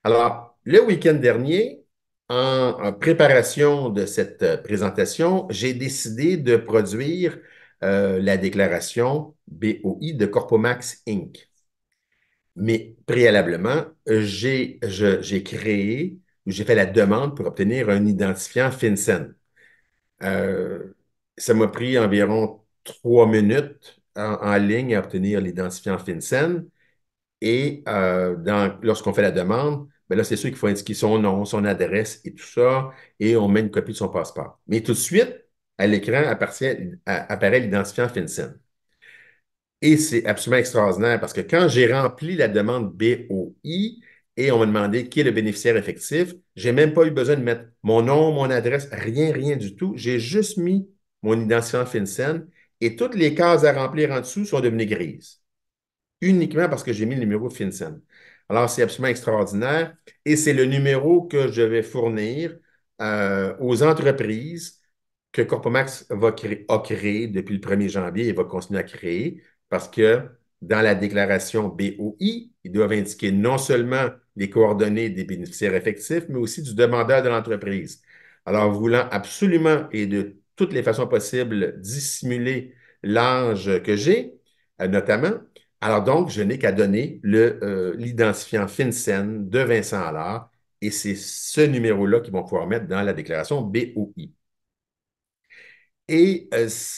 Alors, le week-end dernier, en préparation de cette présentation, j'ai décidé de produire la déclaration BOI de Corpomax Inc. Mais préalablement, j'ai créé ou j'ai fait la demande pour obtenir un identifiant FinCEN. Euh, Ça m'a pris environ 3 minutes en ligne à obtenir l'identifiant FinCEN. Et lorsqu'on fait la demande, ben là, c'est sûr qu'il faut indiquer son nom, son adresse et tout ça, et on met une copie de son passeport. Mais tout de suite, à l'écran apparaît l'identifiant FinCEN. Et c'est absolument extraordinaire parce que quand j'ai rempli la demande BOI et on m'a demandé qui est le bénéficiaire effectif, j'ai même pas eu besoin de mettre mon nom, mon adresse, rien, rien du tout. J'ai juste mis mon identifiant FinCEN et toutes les cases à remplir en dessous sont devenues grises uniquement parce que j'ai mis le numéro de FinCEN. Alors, c'est absolument extraordinaire et c'est le numéro que je vais fournir aux entreprises que Corpomax a créé depuis le 1er janvier et va continuer à créer parce que dans la déclaration BOI, ils doivent indiquer non seulement les coordonnées des bénéficiaires effectifs, mais aussi du demandeur de l'entreprise. Alors, voulant absolument et de toutes les façons possibles dissimuler l'âge que j'ai, notamment, alors donc, je n'ai qu'à donner l'identifiant FinCEN de Vincent Allard et c'est ce numéro-là qu'ils vont pouvoir mettre dans la déclaration BOI. Et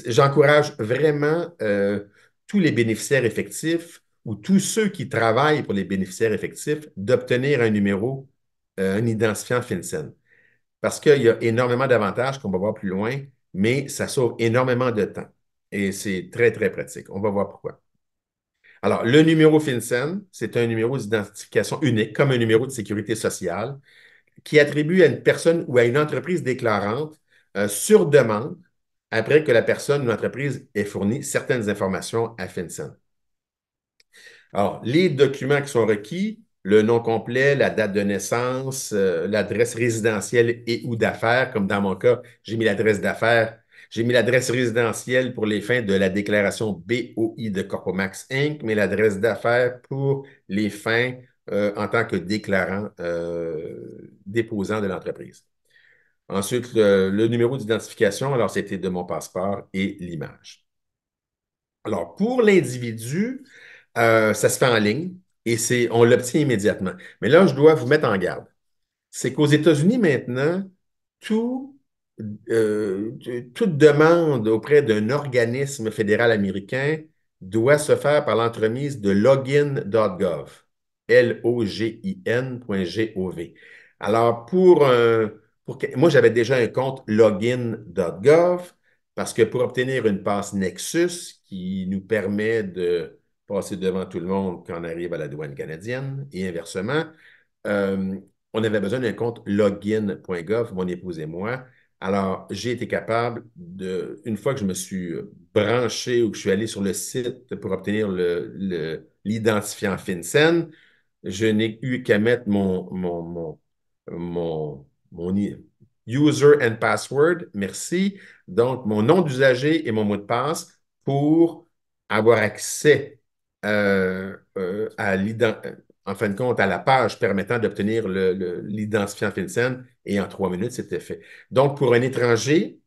j'encourage vraiment tous les bénéficiaires effectifs ou tous ceux qui travaillent pour les bénéficiaires effectifs d'obtenir un numéro, un identifiant FinCEN. Parce qu'il y a énormément d'avantages qu'on va voir plus loin, mais ça sauve énormément de temps. Et c'est très, très pratique. On va voir pourquoi. Alors, le numéro FinCEN, c'est un numéro d'identification unique, comme un numéro de sécurité sociale, qui attribue à une personne ou à une entreprise déclarante sur demande après que la personne ou l'entreprise ait fourni certaines informations à FinCEN. Alors, les documents qui sont requis, le nom complet, la date de naissance, l'adresse résidentielle et ou d'affaires, comme dans mon cas, j'ai mis l'adresse d'affaires, j'ai mis l'adresse résidentielle pour les fins de la déclaration BOI de Corpomax Inc., mais l'adresse d'affaires pour les fins en tant que déclarant déposant de l'entreprise. Ensuite, le numéro d'identification, alors c'était de mon passeport et l'image. Alors, pour l'individu, ça se fait en ligne et on l'obtient immédiatement. Mais là, je dois vous mettre en garde. C'est qu'aux États-Unis maintenant, tout, toute demande auprès d'un organisme fédéral américain doit se faire par l'entremise de login.gov, login.gov. Alors, moi, j'avais déjà un compte login.gov parce que pour obtenir une passe Nexus qui nous permet de passer devant tout le monde quand on arrive à la douane canadienne et inversement, euh, on avait besoin d'un compte login.gov, mon épouse et moi. Alors, j'ai été capable une fois que je me suis branché ou que je suis allé sur le site pour obtenir l'identifiant FinCEN, je n'ai eu qu'à mettre mon user and password, merci, donc mon nom d'usager et mon mot de passe pour avoir accès en fin de compte à la page permettant d'obtenir l'identifiant FinCEN et en 3 minutes, c'était fait. Donc, pour un étranger,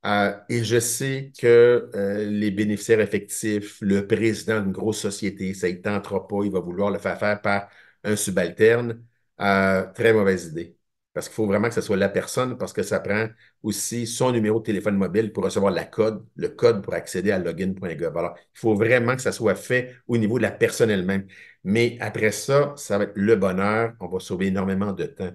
et je sais que les bénéficiaires effectifs, le président d'une grosse société, ça ne tentera pas, il va vouloir le faire faire par un subalterne. Très mauvaise idée. Parce qu'il faut vraiment que ce soit la personne, parce que ça prend aussi son numéro de téléphone mobile pour recevoir le code pour accéder à login.gov. Alors, il faut vraiment que ça soit fait au niveau de la personne elle-même. Mais après ça, ça va être le bonheur. On va sauver énormément de temps.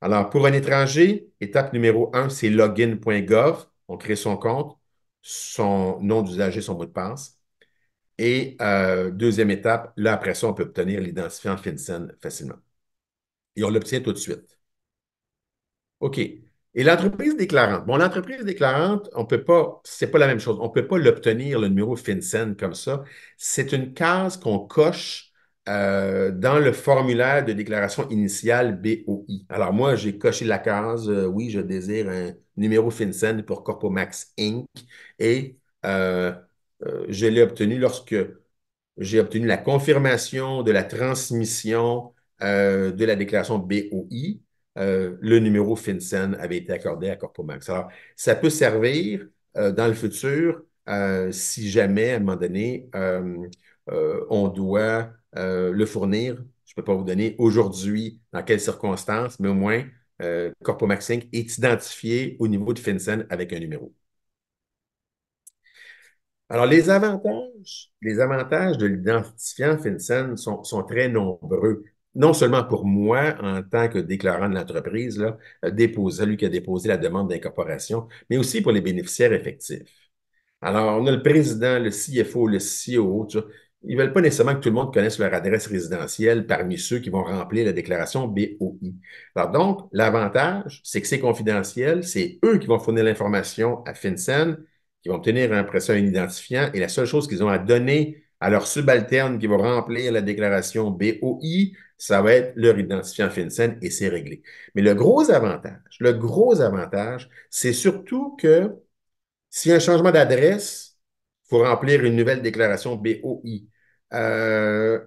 Alors, pour un étranger, étape numéro 1, c'est login.gov. On crée son compte, son nom d'usager, son mot de passe. Et deuxième étape, là, après ça, on peut obtenir l'identifiant FinCEN facilement. Et on l'obtient tout de suite. OK. Et l'entreprise déclarante. Bon, l'entreprise déclarante, on peut pas, c'est pas la même chose. On ne peut pas l'obtenir, le numéro FinCEN comme ça. C'est une case qu'on coche dans le formulaire de déclaration initiale BOI. Alors, moi, j'ai coché la case, oui, je désire un numéro FinCEN pour Corpomax Inc. Et je l'ai obtenu lorsque j'ai obtenu la confirmation de la transmission de la déclaration BOI. Le numéro FinCEN avait été accordé à Corpomax. Alors, ça peut servir dans le futur si jamais, à un moment donné, on doit le fournir. Je ne peux pas vous donner aujourd'hui dans quelles circonstances, mais au moins, Corpomax Inc. est identifié au niveau de FinCEN avec un numéro. Alors, les avantages de l'identifiant FinCEN sont très nombreux. non seulement pour moi en tant que déclarant de l'entreprise, là, celui qui a déposé la demande d'incorporation, mais aussi pour les bénéficiaires effectifs. Alors, on a le président, le CFO, le COO, tu vois. Ils ne veulent pas nécessairement que tout le monde connaisse leur adresse résidentielle parmi ceux qui vont remplir la déclaration BOI. Alors donc, l'avantage, c'est que c'est confidentiel, c'est eux qui vont fournir l'information à FinCEN, qui vont obtenir après ça un identifiant, et la seule chose qu'ils ont à donner à leurs subalternes qui vont remplir la déclaration BOI, ça va être leur identifiant FinCEN et c'est réglé. Mais le gros avantage, c'est surtout que s'il y a un changement d'adresse, il faut remplir une nouvelle déclaration BOI.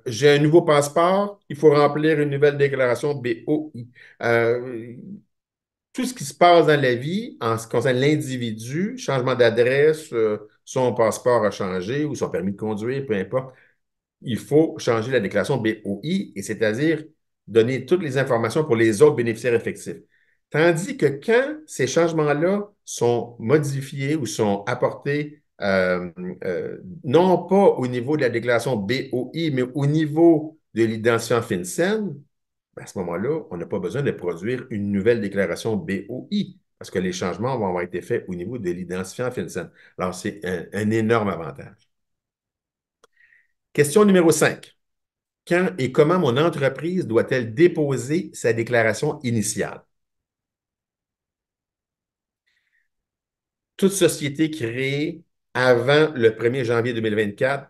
J'ai un nouveau passeport, il faut remplir une nouvelle déclaration BOI. Euh, Tout ce qui se passe dans la vie en ce qui concerne l'individu, changement d'adresse, son passeport a changé ou son permis de conduire, peu importe, il faut changer la déclaration BOI, et c'est-à-dire donner toutes les informations pour les autres bénéficiaires effectifs. Tandis que quand ces changements-là sont modifiés ou sont apportés, non pas au niveau de la déclaration BOI, mais au niveau de l'identifiant FinCEN, ben, à ce moment-là, on n'a pas besoin de produire une nouvelle déclaration BOI parce que les changements vont avoir été faits au niveau de l'identifiant FinCEN. Alors, c'est un énorme avantage. Question numéro 5. Quand et comment mon entreprise doit-elle déposer sa déclaration initiale? Toute société créée avant le 1er janvier 2024,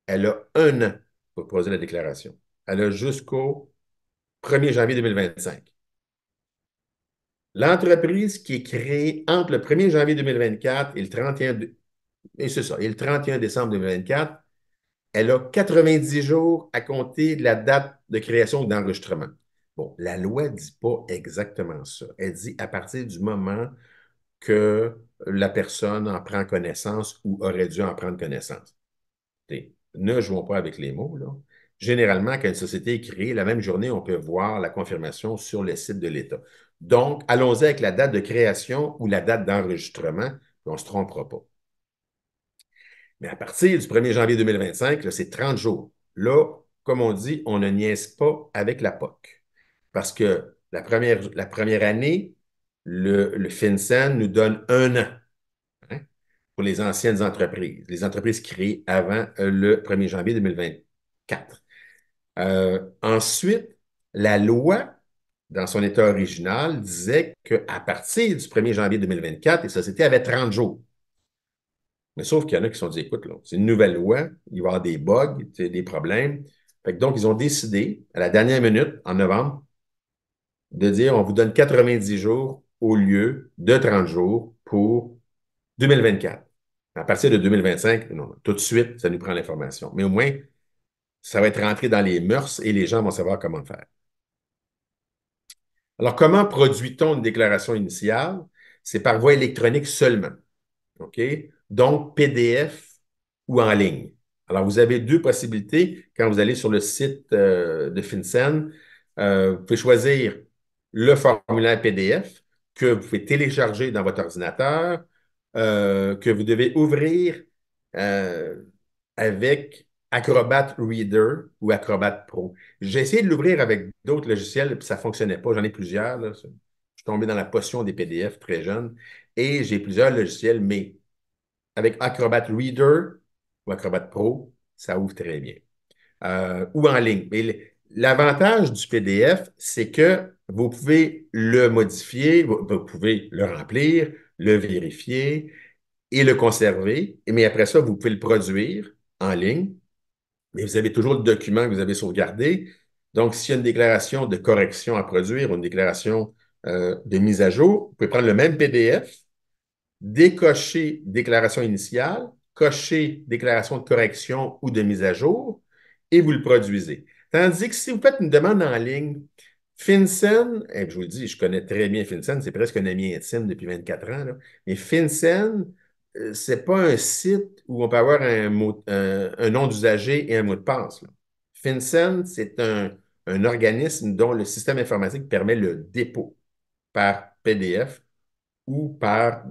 elle a un an pour poser la déclaration. Elle a jusqu'au 1er janvier 2025. L'entreprise qui est créée entre le 1er janvier 2024 et le 31, et c'est ça, et le 31 décembre 2024, elle a 90 jours à compter de la date de création ou d'enregistrement. Bon, la loi ne dit pas exactement ça. Elle dit à partir du moment que la personne en prend connaissance ou aurait dû en prendre connaissance. Ne jouons pas avec les mots, là. Généralement, quand une société est créée, la même journée, on peut voir la confirmation sur le site de l'État. Donc, allons-y avec la date de création ou la date d'enregistrement, puis on ne se trompera pas. Mais à partir du 1er janvier 2025, là, c'est 30 jours. Là, comme on dit, on ne niaise pas avec la POC. Parce que la première année, le FinCEN nous donne un an, hein, pour les anciennes entreprises, les entreprises créées avant le 1er janvier 2024. Ensuite, la loi, dans son état original, disait qu'à partir du 1er janvier 2024, les sociétés avaient 30 jours. Mais sauf qu'il y en a qui se sont dit, écoute, là, c'est une nouvelle loi, il va y avoir des bugs, des problèmes. Donc, ils ont décidé, à la dernière minute, en novembre, de dire on vous donne 90 jours au lieu de 30 jours pour 2024. À partir de 2025, non, tout de suite, ça nous prend l'information. Mais au moins, ça va être rentré dans les mœurs et les gens vont savoir comment faire. Alors, comment produit-on une déclaration initiale? C'est par voie électronique seulement. OK? Donc, PDF ou en ligne. Alors, vous avez deux possibilités quand vous allez sur le site de FinCEN. Vous pouvez choisir le formulaire PDF que vous pouvez télécharger dans votre ordinateur, que vous devez ouvrir euh, avec Acrobat Reader ou Acrobat Pro. J'ai essayé de l'ouvrir avec d'autres logiciels, puis ça ne fonctionnait pas. J'en ai plusieurs, là. Je suis tombé dans la potion des PDF très jeune et j'ai plusieurs logiciels, mais avec Acrobat Reader ou Acrobat Pro, ça ouvre très bien. Ou en ligne. Mais l'avantage du PDF, c'est que vous pouvez le modifier, vous pouvez le remplir, le vérifier et le conserver. Mais après ça, vous pouvez le produire en ligne. Mais vous avez toujours le document que vous avez sauvegardé. Donc, s'il y a une déclaration de correction à produire ou une déclaration de mise à jour, vous pouvez prendre le même PDF, décocher déclaration initiale, cocher déclaration de correction ou de mise à jour, et vous le produisez. Tandis que si vous faites une demande en ligne, FinCEN, je vous le dis, je connais très bien FinCEN, c'est presque un ami intime depuis 24 ans, là. Mais FinCEN, c'est pas un site où on peut avoir un nom d'usager et un mot de passe, là. FinCEN, c'est un organisme dont le système informatique permet le dépôt par PDF ou par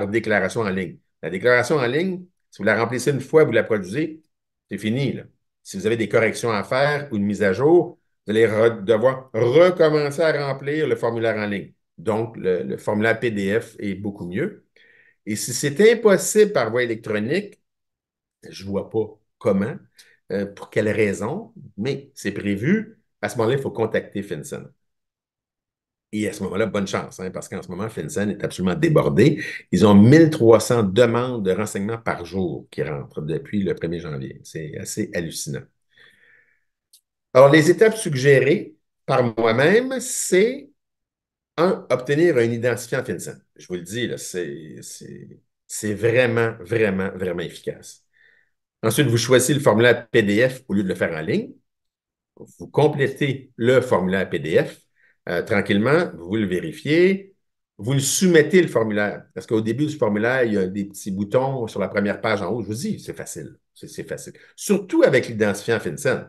déclaration en ligne. La déclaration en ligne, si vous la remplissez une fois, vous la produisez, c'est fini, là. Si vous avez des corrections à faire ou une mise à jour, vous allez devoir recommencer à remplir le formulaire en ligne. Donc, le formulaire PDF est beaucoup mieux. Et si c'est impossible par voie électronique, je ne vois pas comment, pour quelle raison, mais c'est prévu. À ce moment-là, il faut contacter FinCEN. Et à ce moment-là, bonne chance, hein, parce qu'en ce moment, FinCEN est absolument débordé. Ils ont 1300 demandes de renseignements par jour qui rentrent depuis le 1er janvier. C'est assez hallucinant. Alors, les étapes suggérées par moi-même, c'est un, obtenir un identifiant FinCEN. Je vous le dis, là, c'est vraiment, vraiment, vraiment efficace. Ensuite, vous choisissez le formulaire PDF au lieu de le faire en ligne. Vous complétez le formulaire PDF tranquillement, vous le vérifiez, vous le soumettez le formulaire. Parce qu'au début du formulaire, il y a des petits boutons sur la première page en haut. Je vous dis, c'est facile. C'est facile. Surtout avec l'identifiant FinCEN.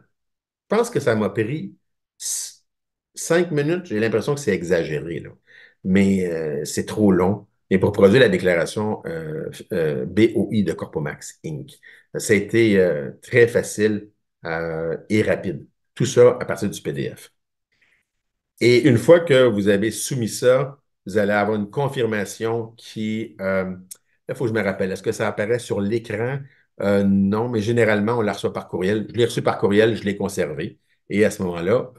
Je pense que ça m'a pris 5 minutes. J'ai l'impression que c'est exagéré, là. Mais c'est trop long. Et pour produire la déclaration BOI de Corpomax Inc. Ça a été très facile et rapide. Tout ça à partir du PDF. Et une fois que vous avez soumis ça, vous allez avoir une confirmation qui... il faut que je me rappelle, est-ce que ça apparaît sur l'écran? Non, mais généralement, on la reçoit par courriel. Je l'ai reçu par courriel, je l'ai conservé. Et à ce moment-là,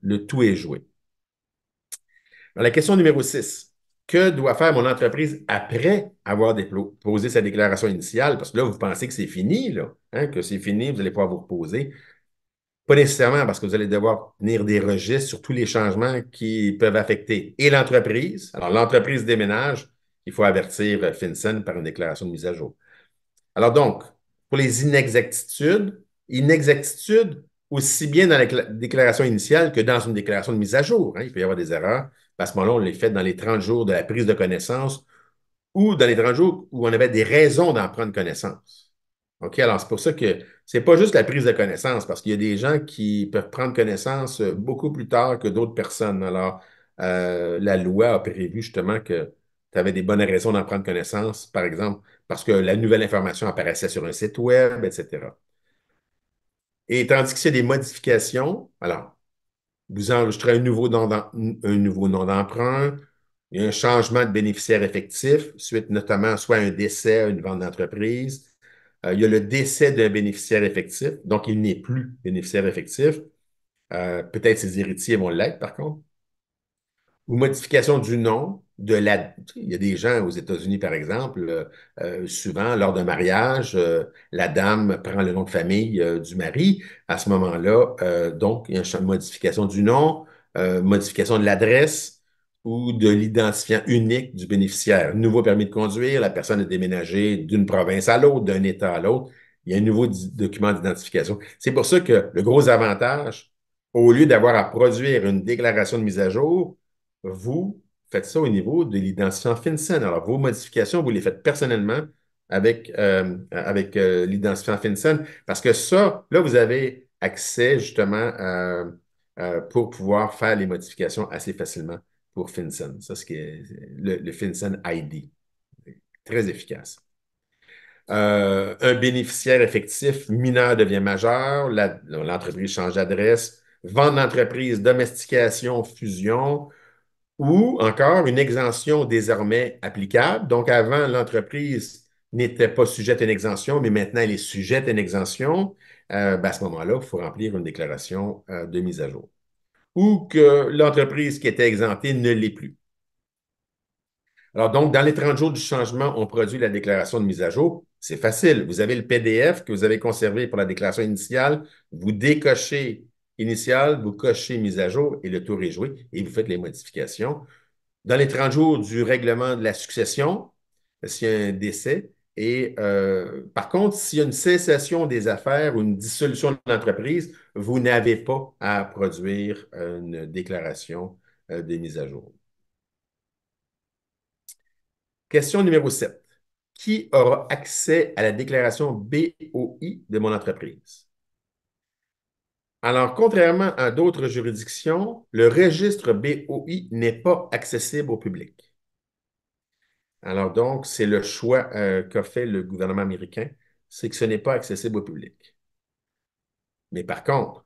le tout est joué. Alors, la question numéro 6. Que doit faire mon entreprise après avoir posé sa déclaration initiale? Parce que là, vous pensez que c'est fini, là, hein, que c'est fini, vous allez pouvoir vous reposer. Pas nécessairement parce que vous allez devoir tenir des registres sur tous les changements qui peuvent affecter et l'entreprise. Alors, l'entreprise déménage, il faut avertir FinCEN par une déclaration de mise à jour. Alors donc, pour les inexactitudes aussi bien dans la déclaration initiale que dans une déclaration de mise à jour, hein. Il peut y avoir des erreurs. À ce moment-là, on les fait dans les 30 jours de la prise de connaissance ou dans les 30 jours où on avait des raisons d'en prendre connaissance. OK, alors c'est pour ça que c'est pas juste la prise de connaissance, parce qu'il y a des gens qui peuvent prendre connaissance beaucoup plus tard que d'autres personnes. Alors, la loi a prévu justement que tu avais des bonnes raisons d'en prendre connaissance, par exemple, parce que la nouvelle information apparaissait sur un site web, etc. Et tandis que s'il y a des modifications, alors, vous enregistrez un nouveau nom d'emprunt, il y a un changement de bénéficiaire effectif, suite notamment soit à un décès, à une vente d'entreprise. Il y a le décès d'un bénéficiaire effectif, donc il n'est plus bénéficiaire effectif. Peut-être ses héritiers vont l'être, par contre. Ou modification du nom de la... Il y a des gens aux États-Unis, par exemple, souvent, lors d'un mariage, la dame prend le nom de famille du mari. À ce moment-là, donc, il y a une modification du nom, modification de l'adresse ou de l'identifiant unique du bénéficiaire. Nouveau permis de conduire, la personne a déménagé d'une province à l'autre, d'un État à l'autre. Il y a un nouveau document d'identification. C'est pour ça que le gros avantage, au lieu d'avoir à produire une déclaration de mise à jour, vous faites ça au niveau de l'identifiant FinCEN. Alors, vos modifications, vous les faites personnellement avec l'identifiant FinCEN parce que ça, là, vous avez accès justement pour pouvoir faire les modifications assez facilement pour FinCEN. Ça, c'est le FinCEN ID. Très efficace. Un bénéficiaire effectif mineur devient majeur, l'entreprise change d'adresse, vente d'entreprise, domestication, fusion, ou encore une exemption désormais applicable. Donc, avant, l'entreprise n'était pas sujette à une exemption, mais maintenant, elle est sujette à une exemption. Ben, à ce moment-là, il faut remplir une déclaration de mise à jour. Ou que l'entreprise qui était exemptée ne l'est plus. Alors, donc, dans les 30 jours du changement, on produit la déclaration de mise à jour. C'est facile. Vous avez le PDF que vous avez conservé pour la déclaration initiale. Vous décochez initiale, vous cochez mise à jour et le tour est joué et vous faites les modifications dans les 30 jours du règlement de la succession, s'il y a un décès. Et par contre, s'il y a une cessation des affaires ou une dissolution de l'entreprise, vous n'avez pas à produire une déclaration de mise à jour. Question numéro 7. Qui aura accès à la déclaration BOI de mon entreprise? Alors, contrairement à d'autres juridictions, le registre BOI n'est pas accessible au public. Alors donc, c'est le choix qu'a fait le gouvernement américain, c'est que ce n'est pas accessible au public. Mais par contre,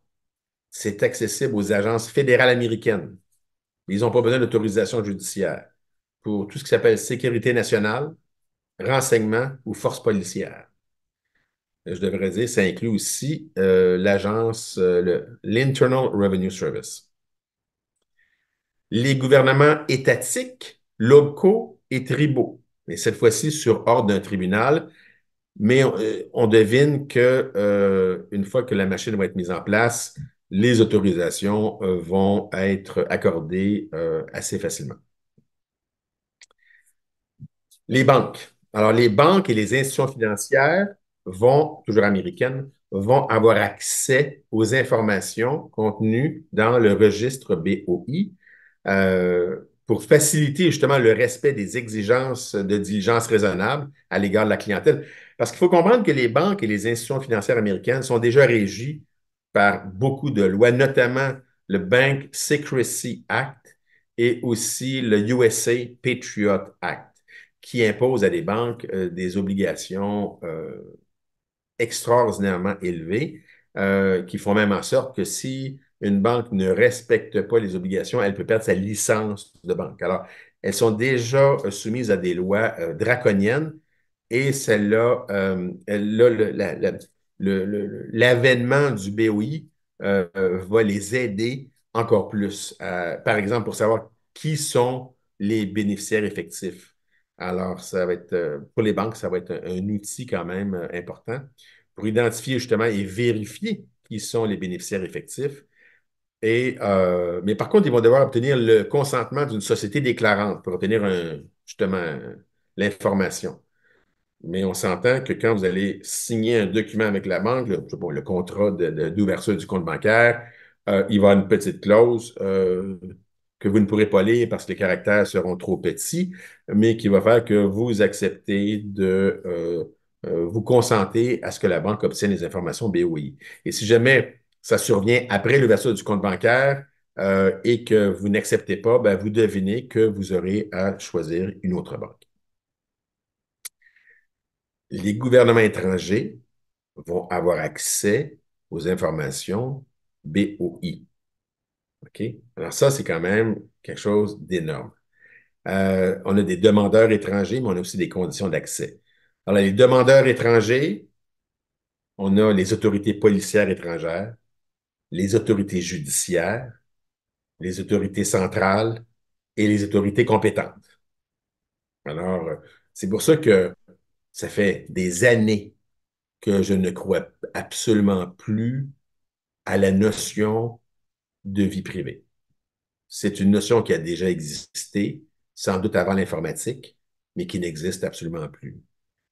c'est accessible aux agences fédérales américaines. Ils n'ont pas besoin d'autorisation judiciaire pour tout ce qui s'appelle sécurité nationale, renseignement ou force policière. Je devrais dire, ça inclut aussi l'agence, l'Internal Revenue Service. Les gouvernements étatiques, locaux et tribaux, et cette fois-ci sur ordre d'un tribunal, mais on devine que une fois que la machine va être mise en place, les autorisations vont être accordées assez facilement. Les banques. Alors, les banques et les institutions financières vont, toujours américaines, vont avoir accès aux informations contenues dans le registre BOI pour faciliter justement le respect des exigences de diligence raisonnable à l'égard de la clientèle. Parce qu'il faut comprendre que les banques et les institutions financières américaines sont déjà régies par beaucoup de lois, notamment le Bank Secrecy Act et aussi le USA Patriot Act qui impose à des banques des obligations extraordinairement élevées, qui font même en sorte que si une banque ne respecte pas les obligations, elle peut perdre sa licence de banque. Alors, elles sont déjà soumises à des lois draconiennes et celle-là, là, l'avènement du BOI va les aider encore plus. Par exemple, pour savoir qui sont les bénéficiaires effectifs. Alors, ça va être, pour les banques, ça va être un outil quand même important pour identifier justement et vérifier qui sont les bénéficiaires effectifs. Mais par contre, ils vont devoir obtenir le consentement d'une société déclarante pour obtenir justement l'information. Mais on s'entend que quand vous allez signer un document avec la banque, le contrat d'ouverture du compte bancaire, il va y avoir une petite clause que vous ne pourrez pas lire parce que les caractères seront trop petits, mais qui va faire que vous acceptez de vous consentez à ce que la banque obtienne les informations BOI. Et si jamais ça survient après l'ouverture du compte bancaire et que vous n'acceptez pas, ben, vous devinez que vous aurez à choisir une autre banque. Les gouvernements étrangers vont avoir accès aux informations BOI. OK? Alors ça, c'est quand même quelque chose d'énorme. On a des demandeurs étrangers, mais on a aussi des conditions d'accès. Alors, les demandeurs étrangers, on a les autorités policières étrangères, les autorités judiciaires, les autorités centrales et les autorités compétentes. Alors, c'est pour ça que ça fait des années que je ne crois absolument plus à la notion de vie privée. C'est une notion qui a déjà existé, sans doute avant l'informatique, mais qui n'existe absolument plus.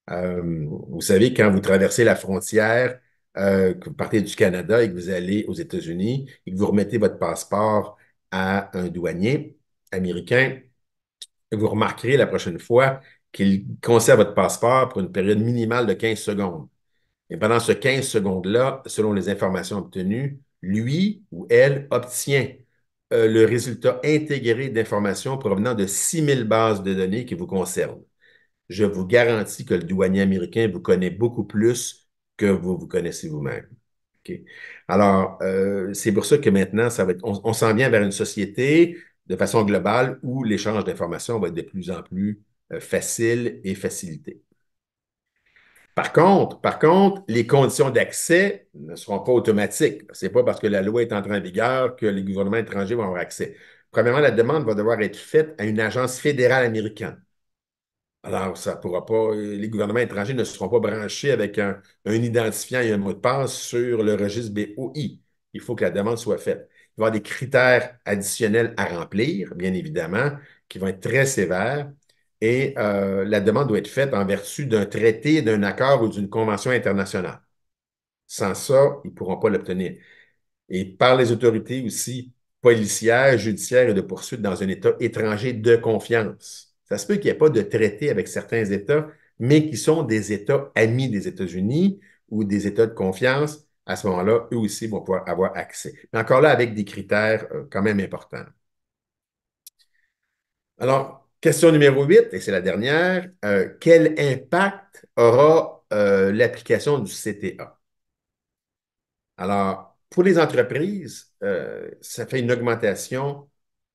Vous savez, quand vous traversez la frontière, que vous partez du Canada et que vous allez aux États-Unis et que vous remettez votre passeport à un douanier américain, vous remarquerez la prochaine fois qu'il conserve votre passeport pour une période minimale de 15 secondes. Et pendant ce 15 secondes-là, selon les informations obtenues, lui ou elle obtient le résultat intégré d'informations provenant de 6 000 bases de données qui vous concernent. Je vous garantis que le douanier américain vous connaît beaucoup plus que vous vous connaissez vous-même. OK? Alors, c'est pour ça que maintenant, on s'en vient vers une société de façon globale où l'échange d'informations va être de plus en plus facile et facilité. Par contre, les conditions d'accès ne seront pas automatiques. Ce n'est pas parce que la loi est entrée en vigueur que les gouvernements étrangers vont avoir accès. Premièrement, la demande va devoir être faite à une agence fédérale américaine. Alors, ça pourra pas, les gouvernements étrangers ne seront pas branchés avec un identifiant et un mot de passe sur le registre BOI. Il faut que la demande soit faite. Il va y avoir des critères additionnels à remplir, bien évidemment, qui vont être très sévères. Et la demande doit être faite en vertu d'un traité, d'un accord ou d'une convention internationale. Sans ça, ils ne pourront pas l'obtenir et par les autorités aussi policières, judiciaires et de poursuites dans un État étranger de confiance. Ça se peut qu'il n'y ait pas de traité avec certains États, mais qui sont des États amis des États-Unis ou des États de confiance. À ce moment-là, eux aussi vont pouvoir avoir accès. Mais encore là, avec des critères quand même importants. Alors, question numéro 8, et c'est la dernière. Quel impact aura l'application du CTA? Alors, Pour les entreprises, ça fait une augmentation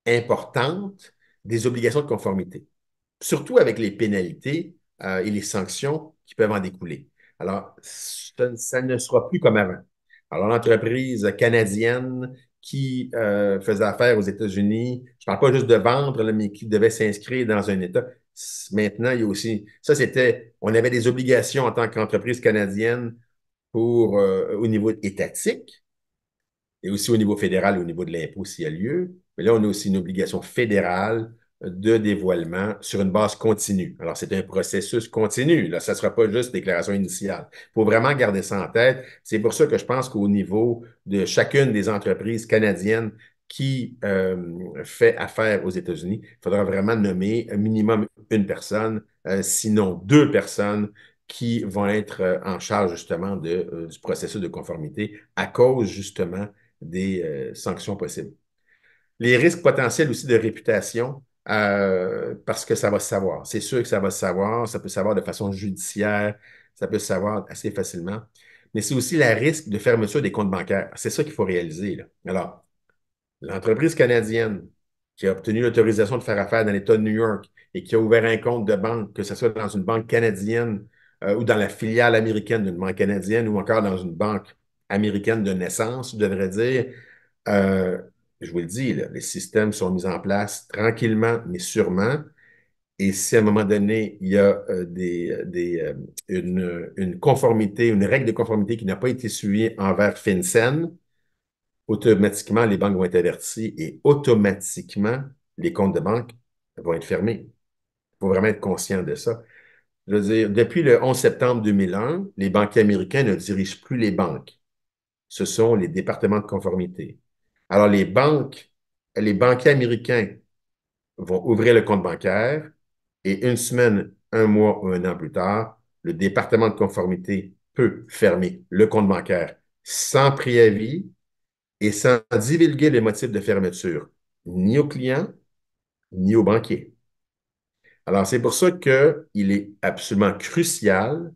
importante des obligations de conformité, surtout avec les pénalités et les sanctions qui peuvent en découler. Alors, ça ne sera plus comme avant. Alors, l'entreprise canadienne qui faisait affaire aux États-Unis, je ne parle pas juste de vendre, là, mais qui devait s'inscrire dans un État. Maintenant, il y a aussi, ça c'était, on avait des obligations en tant qu'entreprise canadienne au niveau étatique, et aussi au niveau fédéral, au niveau de l'impôt s'il y a lieu. Mais là, on a aussi une obligation fédérale de dévoilement sur une base continue. Alors, c'est un processus continu. Là, ça ne sera pas juste déclaration initiale. Il faut vraiment garder ça en tête. C'est pour ça que je pense qu'au niveau de chacune des entreprises canadiennes qui fait affaire aux États-Unis, il faudra vraiment nommer un minimum une personne, sinon deux personnes qui vont être en charge justement du processus de conformité à cause justement des sanctions possibles. Les risques potentiels aussi de réputation, parce que ça va se savoir. C'est sûr que ça va se savoir, ça peut se savoir de façon judiciaire, ça peut se savoir assez facilement. Mais c'est aussi le risque de fermeture des comptes bancaires. C'est ça qu'il faut réaliser, là. Alors, l'entreprise canadienne qui a obtenu l'autorisation de faire affaire dans l'État de New York et qui a ouvert un compte de banque, que ce soit dans une banque canadienne ou dans la filiale américaine d'une banque canadienne ou encore dans une banque américaine de naissance, je devrais dire, euh, je vous le dis, là, les systèmes sont mis en place tranquillement, mais sûrement. Et si à un moment donné, il y a une conformité, une règle de conformité qui n'a pas été suivie envers FinCEN, automatiquement, les banques vont être averties et automatiquement, les comptes de banque vont être fermés. Il faut vraiment être conscient de ça. Je veux dire, depuis le 11 septembre 2001, les banquiers américains ne dirigent plus les banques. Ce sont les départements de conformité. Alors, les banquiers américains vont ouvrir le compte bancaire et une semaine, un mois ou un an plus tard, le département de conformité peut fermer le compte bancaire sans préavis et sans divulguer les motifs de fermeture, ni aux clients, ni aux banquiers. Alors, c'est pour ça qu'il est absolument crucial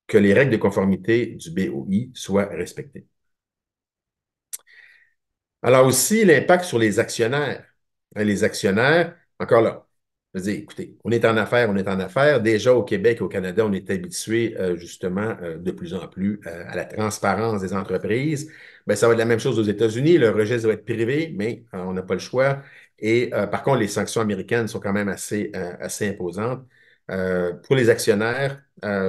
que les règles de conformité du BOI soient respectées. Alors aussi, l'impact sur les actionnaires. Les actionnaires, encore là, je veux dire, écoutez, on est en affaires, on est en affaires. Déjà au Québec et au Canada, on est habitué justement de plus en plus à la transparence des entreprises. Ben, ça va être la même chose aux États-Unis. Le registre va être privé, mais on n'a pas le choix. Et par contre, les sanctions américaines sont quand même assez imposantes. Pour les actionnaires,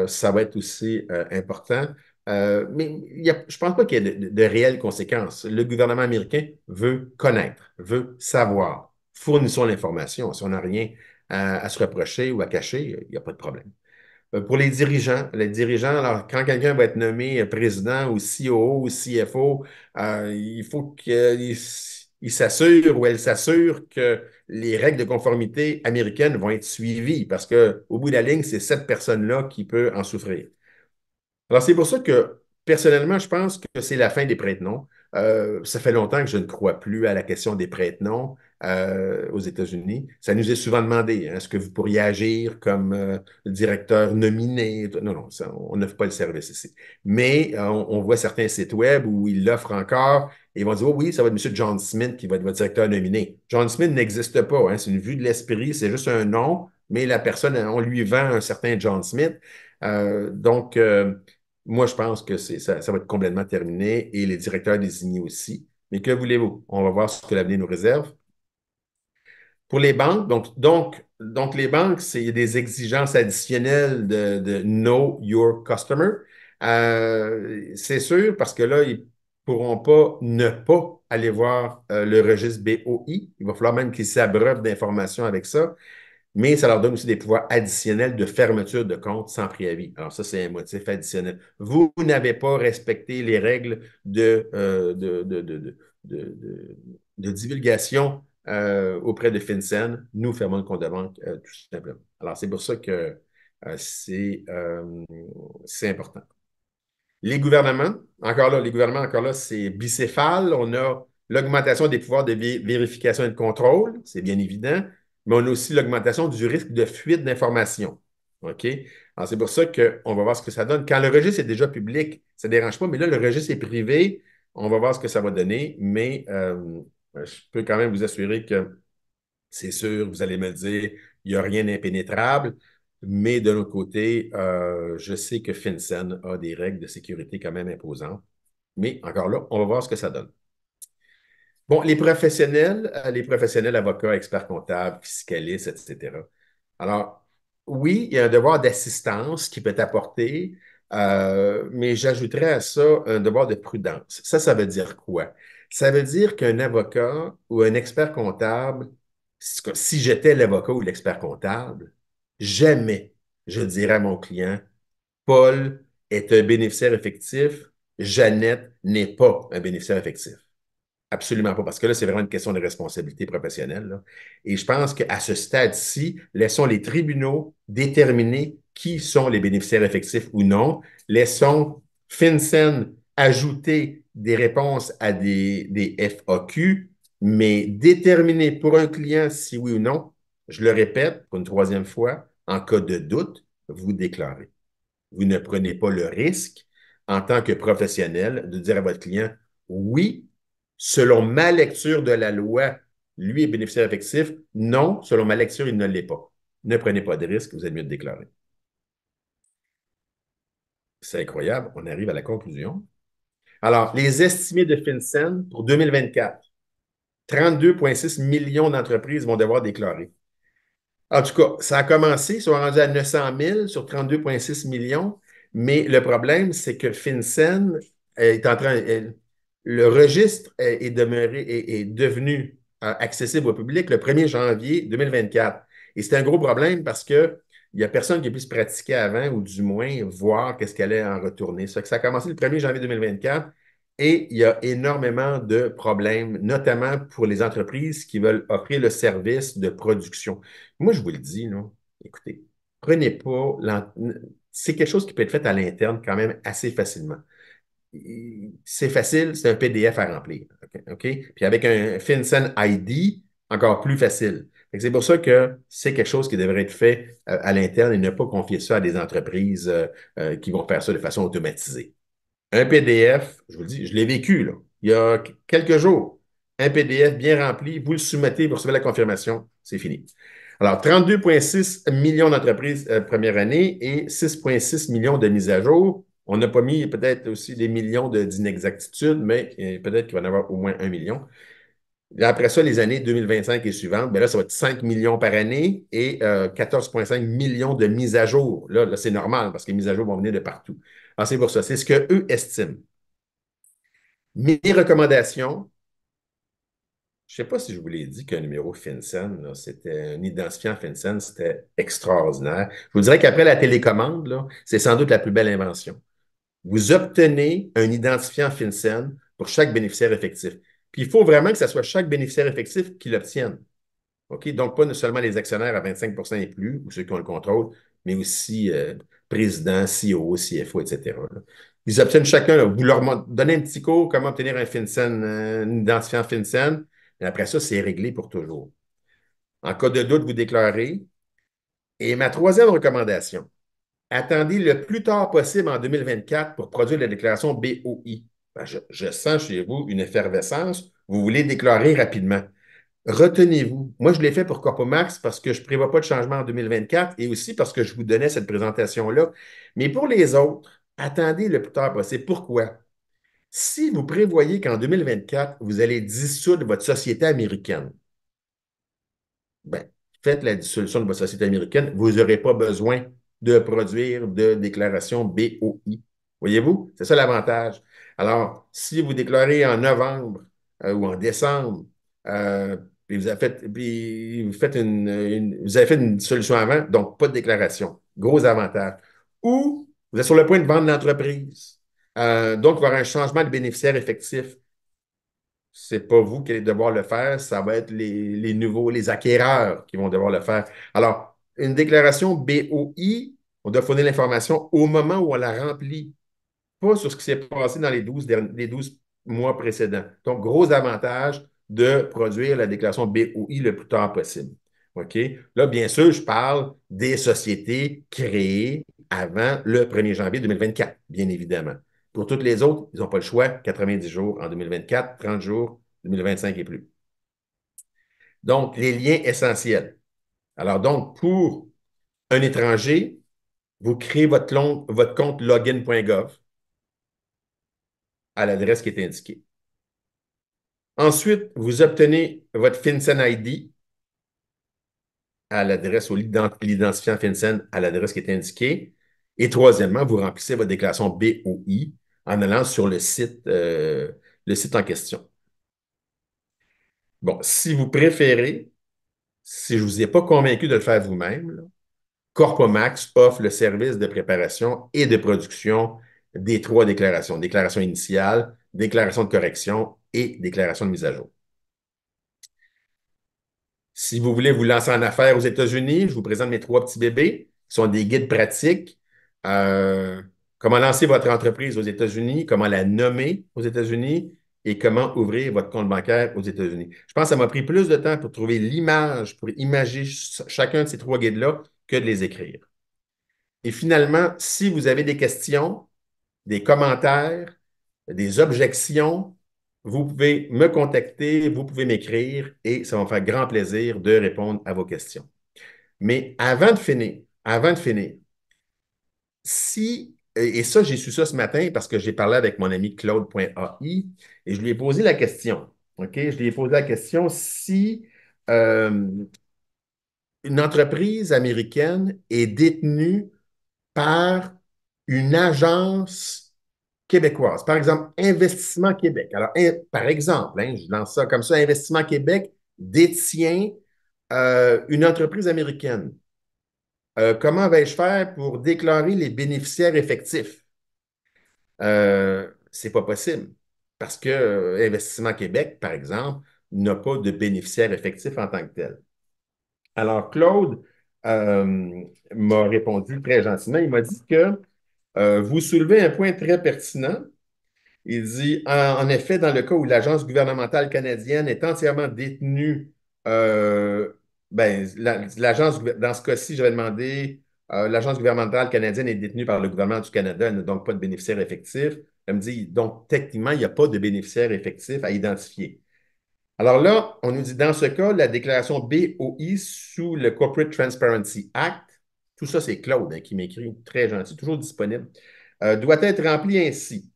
ça va être aussi important. Mais je ne pense pas qu'il y ait de réelles conséquences. Le gouvernement américain veut connaître, veut savoir. Fournissons l'information. Si on n'a rien à se reprocher ou à cacher, il n'y a pas de problème. Pour les dirigeants, alors quand quelqu'un va être nommé président ou CEO ou CFO, il faut qu'il s'assure ou elle s'assure que les règles de conformité américaines vont être suivies parce qu'au bout de la ligne, c'est cette personne-là qui peut en souffrir. Alors, c'est pour ça que, personnellement, je pense que c'est la fin des prête-noms. Ça fait longtemps que je ne crois plus à la question des prête-noms aux États-Unis. Ça nous est souvent demandé, hein, est-ce que vous pourriez agir comme directeur nominé? Non, non, on n'offre pas le service ici. Mais on voit certains sites web où ils l'offrent encore et ils vont dire, oh oui, ça va être M. John Smith qui va être votre directeur nominé. John Smith n'existe pas, hein, c'est une vue de l'esprit, c'est juste un nom, mais la personne, on lui vend un certain John Smith. Donc, moi, je pense que ça va être complètement terminé et les directeurs désignés aussi. Mais que voulez-vous? On va voir ce que l'avenir nous réserve. Pour les banques, donc les banques, c'est des exigences additionnelles de Know Your Customer. C'est sûr parce que là, ils ne pourront pas ne pas aller voir le registre BOI. Il va falloir même qu'ils s'abreuvent d'informations avec ça, mais ça leur donne aussi des pouvoirs additionnels de fermeture de compte sans préavis. Alors ça, c'est un motif additionnel. Vous n'avez pas respecté les règles de divulgation auprès de FinCEN. Nous fermons le compte de banque tout simplement. Alors c'est pour ça que c'est important. Les gouvernements, encore là, c'est bicéphale. On a l'augmentation des pouvoirs de vérification et de contrôle, c'est bien évident, mais on a aussi l'augmentation du risque de fuite d'informations. OK? Alors, c'est pour ça qu'on va voir ce que ça donne. Quand le registre est déjà public, ça ne dérange pas, mais là, le registre est privé. On va voir ce que ça va donner, mais je peux quand même vous assurer que c'est sûr, vous allez me dire, il n'y a rien d'impénétrable, mais de l'autre côté, je sais que FinCEN a des règles de sécurité quand même imposantes. Mais encore là, on va voir ce que ça donne. Bon, les professionnels avocats, experts comptables, fiscalistes, etc. Alors, oui, il y a un devoir d'assistance qui peut être apporté, mais j'ajouterais à ça un devoir de prudence. Ça veut dire quoi? Ça veut dire qu'un avocat ou un expert comptable, si j'étais l'avocat ou l'expert comptable, jamais je dirais à mon client, Paul est un bénéficiaire effectif, Jeannette n'est pas un bénéficiaire effectif. Absolument pas, parce que là, c'est vraiment une question de responsabilité professionnelle, là. Et je pense qu'à ce stade-ci, laissons les tribunaux déterminer qui sont les bénéficiaires effectifs ou non. Laissons FinCEN ajouter des réponses à des FAQ, mais déterminer pour un client si oui ou non, je le répète pour une troisième fois, en cas de doute, vous déclarez. Vous ne prenez pas le risque, en tant que professionnel, de dire à votre client, oui, selon ma lecture de la loi, lui est bénéficiaire effectif. Non, selon ma lecture, il ne l'est pas. Ne prenez pas de risque, vous êtes mieux de déclarer. C'est incroyable, on arrive à la conclusion. Alors, les estimés de FinCEN pour 2024, 32,6 millions d'entreprises vont devoir déclarer. En tout cas, ça a commencé, ils sont rendus à 900 000 sur 32,6 millions, mais le problème, c'est que FinCEN est en train, le registre est devenu accessible au public le 1er janvier 2024. Et c'est un gros problème parce que il n'y a personne qui a pu se pratiquer avant ou du moins voir qu'est-ce qu'elle allait en retourner. Ça a commencé le 1er janvier 2024 et il y a énormément de problèmes, notamment pour les entreprises qui veulent offrir le service de production. Moi, je vous le dis, non? Écoutez, prenez pas. C'est quelque chose qui peut être fait à l'interne quand même assez facilement. C'est facile, c'est un PDF à remplir. OK? OK? Puis avec un FinCEN ID, encore plus facile. C'est pour ça que c'est quelque chose qui devrait être fait à l'interne et ne pas confier ça à des entreprises qui vont faire ça de façon automatisée. Un PDF, je vous le dis, je l'ai vécu là, il y a quelques jours. Un PDF bien rempli, vous le soumettez, vous recevez la confirmation, c'est fini. Alors, 32,6 millions d'entreprises première année et 6,6 millions de mises à jour. On n'a pas mis peut-être aussi des millions d'inexactitudes, mais peut-être qu'il va y en avoir au moins 1 million. Et après ça, les années 2025 et suivantes, ben là, ça va être 5 millions par année et 14,5 millions de mises à jour. Là, c'est normal parce que les mises à jour vont venir de partout. Alors, c'est pour ça. C'est ce qu'eux estiment. Mes recommandations, je ne sais pas si je vous l'ai dit qu'un numéro FinCEN, là, c'était un identifiant FinCEN, c'était extraordinaire. Je vous dirais qu'après la télécommande, là, c'est sans doute la plus belle invention. Vous obtenez un identifiant FinCEN pour chaque bénéficiaire effectif. Puis il faut vraiment que ce soit chaque bénéficiaire effectif qui l'obtienne. OK? Donc, pas seulement les actionnaires à 25 et plus, ou ceux qui ont le contrôle, mais aussi président, CEO, CFO, etc. là. Ils obtiennent chacun, là, vous leur donnez un petit cours, comment obtenir un FinCEN, un identifiant FinCEN, et après ça, c'est réglé pour toujours. En cas de doute, vous déclarez. Et ma troisième recommandation, attendez le plus tard possible en 2024 pour produire la déclaration BOI. Ben, je sens chez vous une effervescence. Vous voulez déclarer rapidement. Retenez-vous. Moi, je l'ai fait pour Corpomax parce que je ne prévois pas de changement en 2024 et aussi parce que je vous donnais cette présentation-là. Mais pour les autres, attendez le plus tard possible. Pourquoi? Si vous prévoyez qu'en 2024, vous allez dissoudre votre société américaine, ben, faites la dissolution de votre société américaine, vous n'aurez pas besoin de produire de déclaration BOI. Voyez-vous? C'est ça l'avantage. Alors, si vous déclarez en novembre ou en décembre, euh, puis vous faites vous avez fait une dissolution avant, donc pas de déclaration. Gros avantage. Ou vous êtes sur le point de vendre l'entreprise. Donc, il va y avoir un changement de bénéficiaire effectif. C'est pas vous qui allez devoir le faire, ça va être les nouveaux, les acquéreurs qui vont devoir le faire. Alors, une déclaration BOI, on doit fournir l'information au moment où on la remplit, pas sur ce qui s'est passé dans les 12 mois précédents. Donc, gros avantage de produire la déclaration BOI le plus tard possible. OK? Là, bien sûr, je parle des sociétés créées avant le 1er janvier 2024, bien évidemment. Pour toutes les autres, ils n'ont pas le choix. 90 jours en 2024, 30 jours 2025 et plus. Donc, les liens essentiels. Alors, donc, pour un étranger, vous créez votre compte login.gov à l'adresse qui est indiquée. Ensuite, vous obtenez votre FinCEN ID à l'adresse ou l'identifiant FinCEN à l'adresse qui est indiquée. Et troisièmement, vous remplissez votre déclaration BOI en allant sur le site en question. Bon, si vous préférez, si je ne vous ai pas convaincu de le faire vous-même, là, Corpomax offre le service de préparation et de production des trois déclarations. Déclaration initiale, déclaration de correction et déclaration de mise à jour. Si vous voulez vous lancer en affaires aux États-Unis, je vous présente mes trois petits bébés, qui sont des guides pratiques. Euh, comment lancer votre entreprise aux États-Unis, comment la nommer aux États-Unis et comment ouvrir votre compte bancaire aux États-Unis. Je pense que ça m'a pris plus de temps pour trouver l'image, pour imaginer chacun de ces trois guides-là que de les écrire. Et finalement, si vous avez des questions, des commentaires, des objections, vous pouvez me contacter, vous pouvez m'écrire et ça va me faire grand plaisir de répondre à vos questions. Mais avant de finir, si, et ça, j'ai su ça ce matin parce que j'ai parlé avec mon ami Claude.ai et je lui ai posé la question, OK? Je lui ai posé la question si euh, une entreprise américaine est détenue par une agence québécoise. Par exemple, Investissement Québec. Alors, par exemple, hein, je lance ça comme ça, Investissement Québec détient une entreprise américaine. Comment vais-je faire pour déclarer les bénéficiaires effectifs? C'est pas possible parce que Investissement Québec, par exemple, n'a pas de bénéficiaires effectifs en tant que tel. Alors, Claude m'a répondu très gentiment. Il m'a dit que vous soulevez un point très pertinent. Il dit, en effet, dans le cas où l'agence gouvernementale canadienne est entièrement détenue, ben, dans ce cas-ci, j'avais demandé, l'agence gouvernementale canadienne est détenue par le gouvernement du Canada, elle n'a donc pas de bénéficiaire effectif. Elle me dit, donc, techniquement, il n'y a pas de bénéficiaire effectif à identifier. Alors là, on nous dit, dans ce cas, la déclaration BOI sous le Corporate Transparency Act, tout ça, c'est Claude hein, qui m'écrit, très gentil, toujours disponible, doit être remplie ainsi.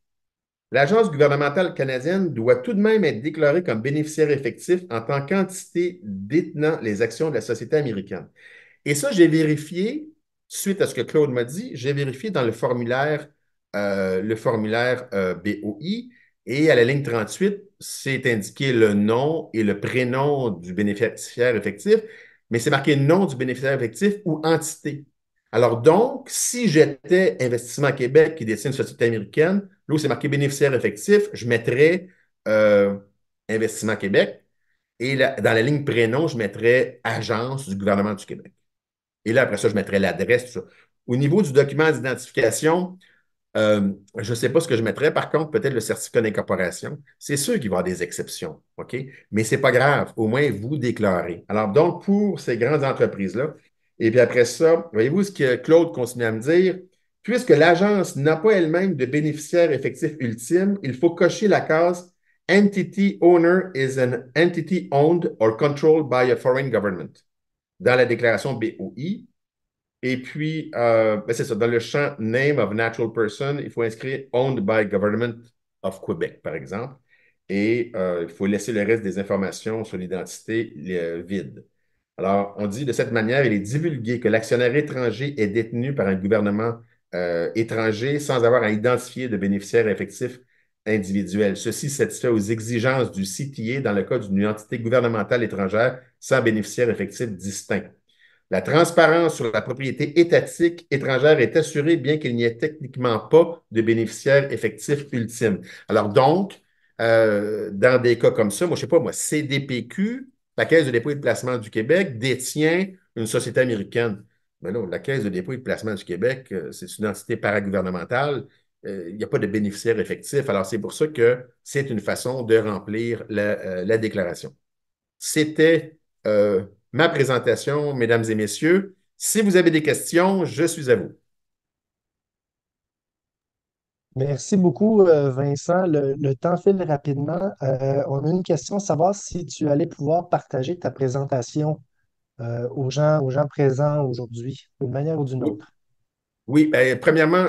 L'agence gouvernementale canadienne doit tout de même être déclarée comme bénéficiaire effectif en tant qu'entité détenant les actions de la société américaine. Et ça, j'ai vérifié, suite à ce que Claude m'a dit, j'ai vérifié dans le formulaire BOI et à la ligne 38, c'est indiqué le nom et le prénom du bénéficiaire effectif, mais c'est marqué nom du bénéficiaire effectif ou entité. Alors donc, si j'étais Investissement Québec qui détient une société américaine, là où c'est marqué bénéficiaire effectif, je mettrais euh, Investissement Québec et dans la ligne prénom, je mettrais Agence du gouvernement du Québec. Et là, après ça, je mettrais l'adresse, tout ça. Au niveau du document d'identification, je ne sais pas ce que je mettrais. Par contre, peut-être le certificat d'incorporation. C'est sûr qu'il va y avoir des exceptions, OK? Mais ce n'est pas grave. Au moins, vous déclarez. Alors, donc, pour ces grandes entreprises-là, et puis après ça, voyez-vous ce que Claude continue à me dire? Puisque l'agence n'a pas elle-même de bénéficiaire effectif ultime, il faut cocher la case Entity owner is an entity owned or controlled by a foreign government dans la déclaration BOI. Et puis, ben c'est ça, dans le champ Name of Natural Person, il faut inscrire Owned by Government of Quebec, par exemple. Et il faut laisser le reste des informations sur l'identité vide. Alors, on dit de cette manière, il est divulgué que l'actionnaire étranger est détenu par un gouvernement étranger sans avoir à identifier de bénéficiaire effectif individuel. Ceci satisfait aux exigences du CTA dans le cas d'une entité gouvernementale étrangère sans bénéficiaire effectif distinct. La transparence sur la propriété étatique étrangère est assurée bien qu'il n'y ait techniquement pas de bénéficiaire effectif ultime. Alors donc, dans des cas comme ça, moi, je ne sais pas, moi, CDPQ, la Caisse de dépôt et de placement du Québec, détient une société américaine. Mais non, la Caisse de dépôt et de placement du Québec, c'est une entité paragouvernementale. Il n'y a pas de bénéficiaire effectif. Alors, c'est pour ça que c'est une façon de remplir la déclaration. C'était ma présentation, mesdames et messieurs. Si vous avez des questions, je suis à vous. Merci beaucoup, Vincent. Le temps file rapidement. On a une question, savoir si tu allais pouvoir partager ta présentation aux gens présents aujourd'hui, d'une manière ou d'une Oui, autre. oui, ben, premièrement,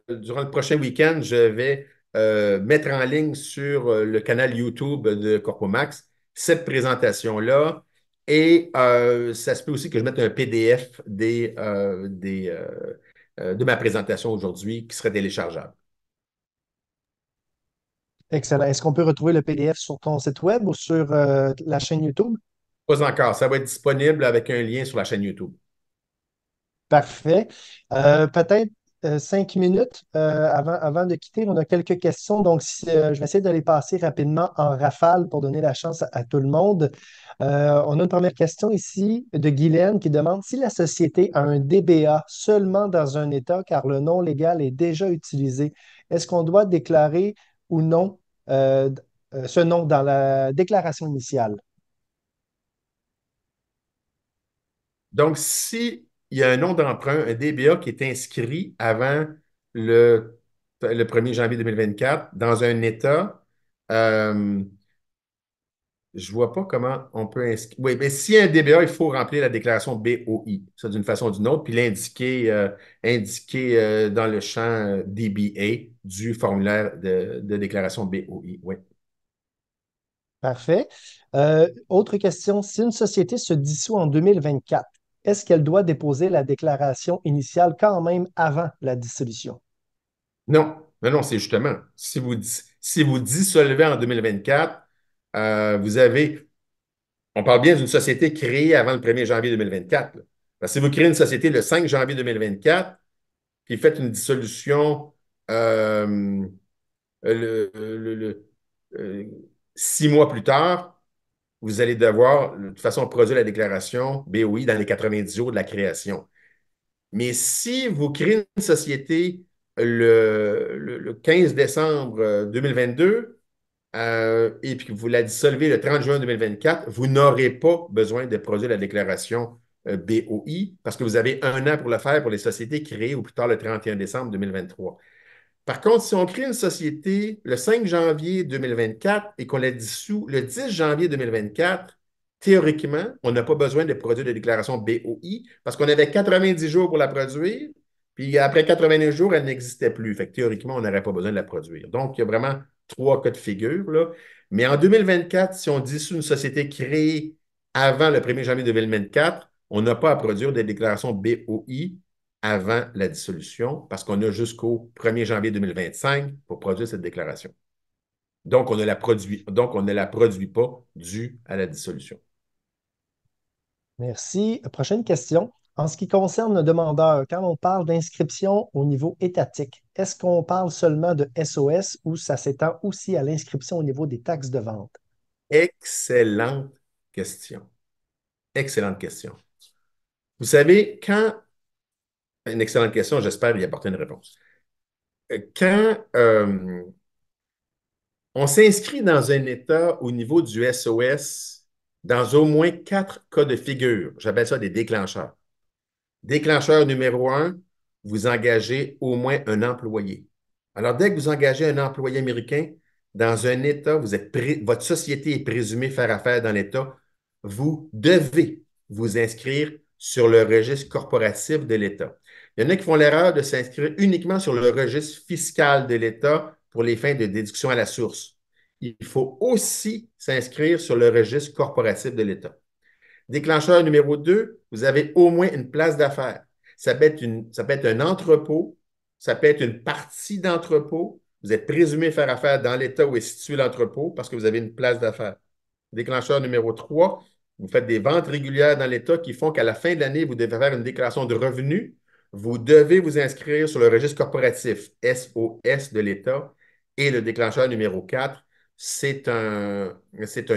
durant le prochain week-end, je vais mettre en ligne sur le canal YouTube de Corpomax cette présentation-là. Et ça se peut aussi que je mette un PDF de ma présentation aujourd'hui qui serait téléchargeable. Excellent. Est-ce qu'on peut retrouver le PDF sur ton site web ou sur la chaîne YouTube? Pas encore. Ça va être disponible avec un lien sur la chaîne YouTube. Parfait. Peut-être 5 minutes avant de quitter, on a quelques questions. Donc, je vais essayer de les passer rapidement en rafale pour donner la chance à tout le monde. On a une première question ici de Guylaine qui demande si la société a un DBA seulement dans un État car le nom légal est déjà utilisé, est-ce qu'on doit déclarer ou non euh, ce nom dans la déclaration initiale? Donc, si il y a un nom d'emprunt, un DBA qui est inscrit avant le, le 1er janvier 2024 dans un État, euh, je ne vois pas comment on peut inscrire. Oui, mais s'il y a un DBA, il faut remplir la déclaration BOI, ça d'une façon ou d'une autre, puis l'indiquer indiquer dans le champ DBA du formulaire de déclaration BOI. Oui. Parfait. Autre question, si une société se dissout en 2024, est-ce qu'elle doit déposer la déclaration initiale quand même avant la dissolution? Non, non, non, c'est justement, si vous dissolvez en 2024, vous avez on parle bien d'une société créée avant le 1er janvier 2024. Là. Parce que si vous créez une société le 5 janvier 2024, puis faites une dissolution euh, euh, 6 mois plus tard, vous allez devoir, de toute façon, produire la déclaration BOI dans les 90 jours de la création. Mais si vous créez une société le 15 décembre 2022, et puis que vous la dissolvez le 30 juin 2024, vous n'aurez pas besoin de produire la déclaration BOI parce que vous avez un an pour le faire pour les sociétés créées au plus tard le 31 décembre 2023. Par contre, si on crée une société le 5 janvier 2024 et qu'on la dissout le 10 janvier 2024, théoriquement, on n'a pas besoin de produire de déclaration BOI parce qu'on avait 90 jours pour la produire, puis après 89 jours, elle n'existait plus. Fait que théoriquement, on n'aurait pas besoin de la produire. Donc, il y a vraiment trois cas de figure, là. Mais en 2024, si on dissout une société créée avant le 1er janvier 2024, on n'a pas à produire des déclarations BOI avant la dissolution parce qu'on a jusqu'au 1er janvier 2025 pour produire cette déclaration. Donc, on ne la produit pas dû à la dissolution. Merci. Prochaine question. En ce qui concerne le demandeur, quand on parle d'inscription au niveau étatique, est-ce qu'on parle seulement de SOS ou ça s'étend aussi à l'inscription au niveau des taxes de vente? Excellente question. Excellente question. Vous savez, une excellente question, j'espère y apporter une réponse. Quand on s'inscrit dans un État au niveau du SOS, dans au moins 4 cas de figure, j'appelle ça des déclencheurs. Déclencheur numéro un, vous engagez au moins un employé. Alors, dès que vous engagez un employé américain dans un État, votre société est présumée faire affaire dans l'État, vous devez vous inscrire sur le registre corporatif de l'État. Il y en a qui font l'erreur de s'inscrire uniquement sur le registre fiscal de l'État pour les fins de déduction à la source. Il faut aussi s'inscrire sur le registre corporatif de l'État. Déclencheur numéro 2, vous avez au moins une place d'affaires. Ça peut être un entrepôt, ça peut être une partie d'entrepôt. Vous êtes présumé faire affaire dans l'État où est situé l'entrepôt parce que vous avez une place d'affaires. Déclencheur numéro 3, vous faites des ventes régulières dans l'État qui font qu'à la fin de l'année, vous devez faire une déclaration de revenus. Vous devez vous inscrire sur le registre corporatif SOS de l'État. Et le déclencheur numéro 4, c'est un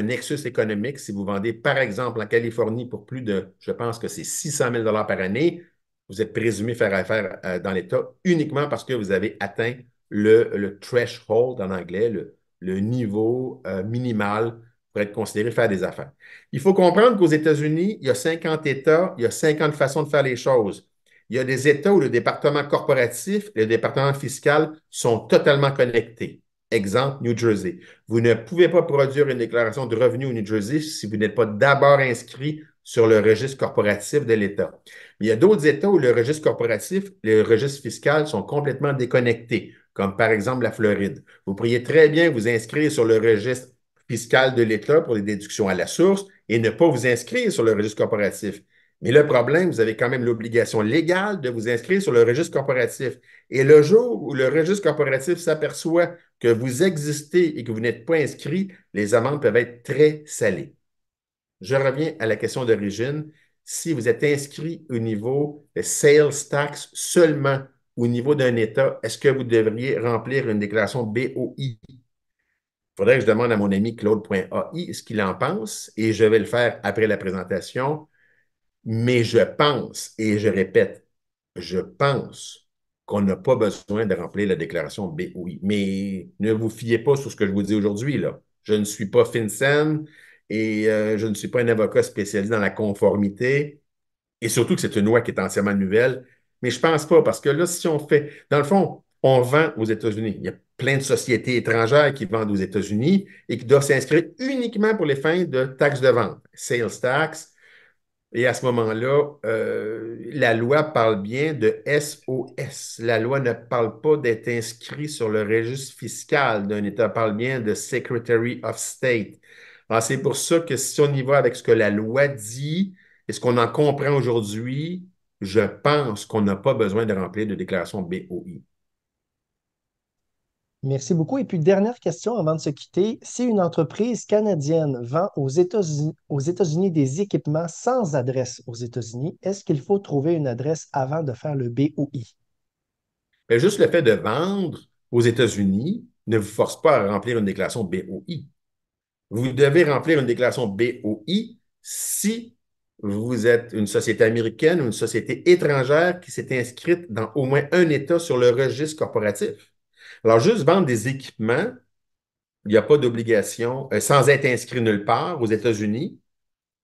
nexus économique. Si vous vendez, par exemple, en Californie pour plus de, je pense que c'est 600 000 par année, vous êtes présumé faire affaire dans l'État uniquement parce que vous avez atteint le threshold en anglais, le niveau minimal pour être considéré faire des affaires. Il faut comprendre qu'aux États-Unis, il y a 50 États, il y a 50 façons de faire les choses. il y a des États où le département corporatif et le département fiscal sont totalement connectés. Exemple, New Jersey. Vous ne pouvez pas produire une déclaration de revenus au New Jersey si vous n'êtes pas d'abord inscrit sur le registre corporatif de l'État. Il y a d'autres États où le registre corporatif et le registre fiscal sont complètement déconnectés, comme par exemple la Floride. Vous pourriez très bien vous inscrire sur le registre fiscal de l'État pour les déductions à la source et ne pas vous inscrire sur le registre corporatif. Mais le problème, vous avez quand même l'obligation légale de vous inscrire sur le registre corporatif. Et le jour où le registre corporatif s'aperçoit que vous existez et que vous n'êtes pas inscrit, les amendes peuvent être très salées. Je reviens à la question d'origine. Si vous êtes inscrit au niveau de sales tax seulement au niveau d'un État, est-ce que vous devriez remplir une déclaration BOI? Il faudrait que je demande à mon ami Claude.ai ce qu'il en pense et je vais le faire après la présentation. Mais je pense, et je répète, je pense qu'on n'a pas besoin de remplir la déclaration BOI. Mais ne vous fiez pas sur ce que je vous dis aujourd'hui, là. Je ne suis pas FinCEN et je ne suis pas un avocat spécialisé dans la conformité. Et surtout que c'est une loi qui est entièrement nouvelle. Mais je ne pense pas, parce que là, si on fait, dans le fond, on vend aux États-Unis. Il y a plein de sociétés étrangères qui vendent aux États-Unis et qui doivent s'inscrire uniquement pour les fins de taxes de vente, sales tax, et à ce moment-là, la loi parle bien de SOS. La loi ne parle pas d'être inscrit sur le registre fiscal d'un État, elle parle bien de Secretary of State. Alors, c'est pour ça que si on y va avec ce que la loi dit et ce qu'on en comprend aujourd'hui, je pense qu'on n'a pas besoin de remplir de déclaration BOI. Merci beaucoup. Et puis, dernière question avant de se quitter. Si une entreprise canadienne vend aux États-Unis des équipements sans adresse aux États-Unis, est-ce qu'il faut trouver une adresse avant de faire le BOI? Mais juste le fait de vendre aux États-Unis ne vous force pas à remplir une déclaration BOI. Vous devez remplir une déclaration BOI si vous êtes une société américaine ou une société étrangère qui s'est inscrite dans au moins un État sur le registre corporatif. Alors, juste vendre des équipements, il n'y a pas d'obligation, sans être inscrit nulle part aux États-Unis,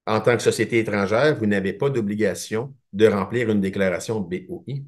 en tant que société étrangère, vous n'avez pas d'obligation de remplir une déclaration BOI.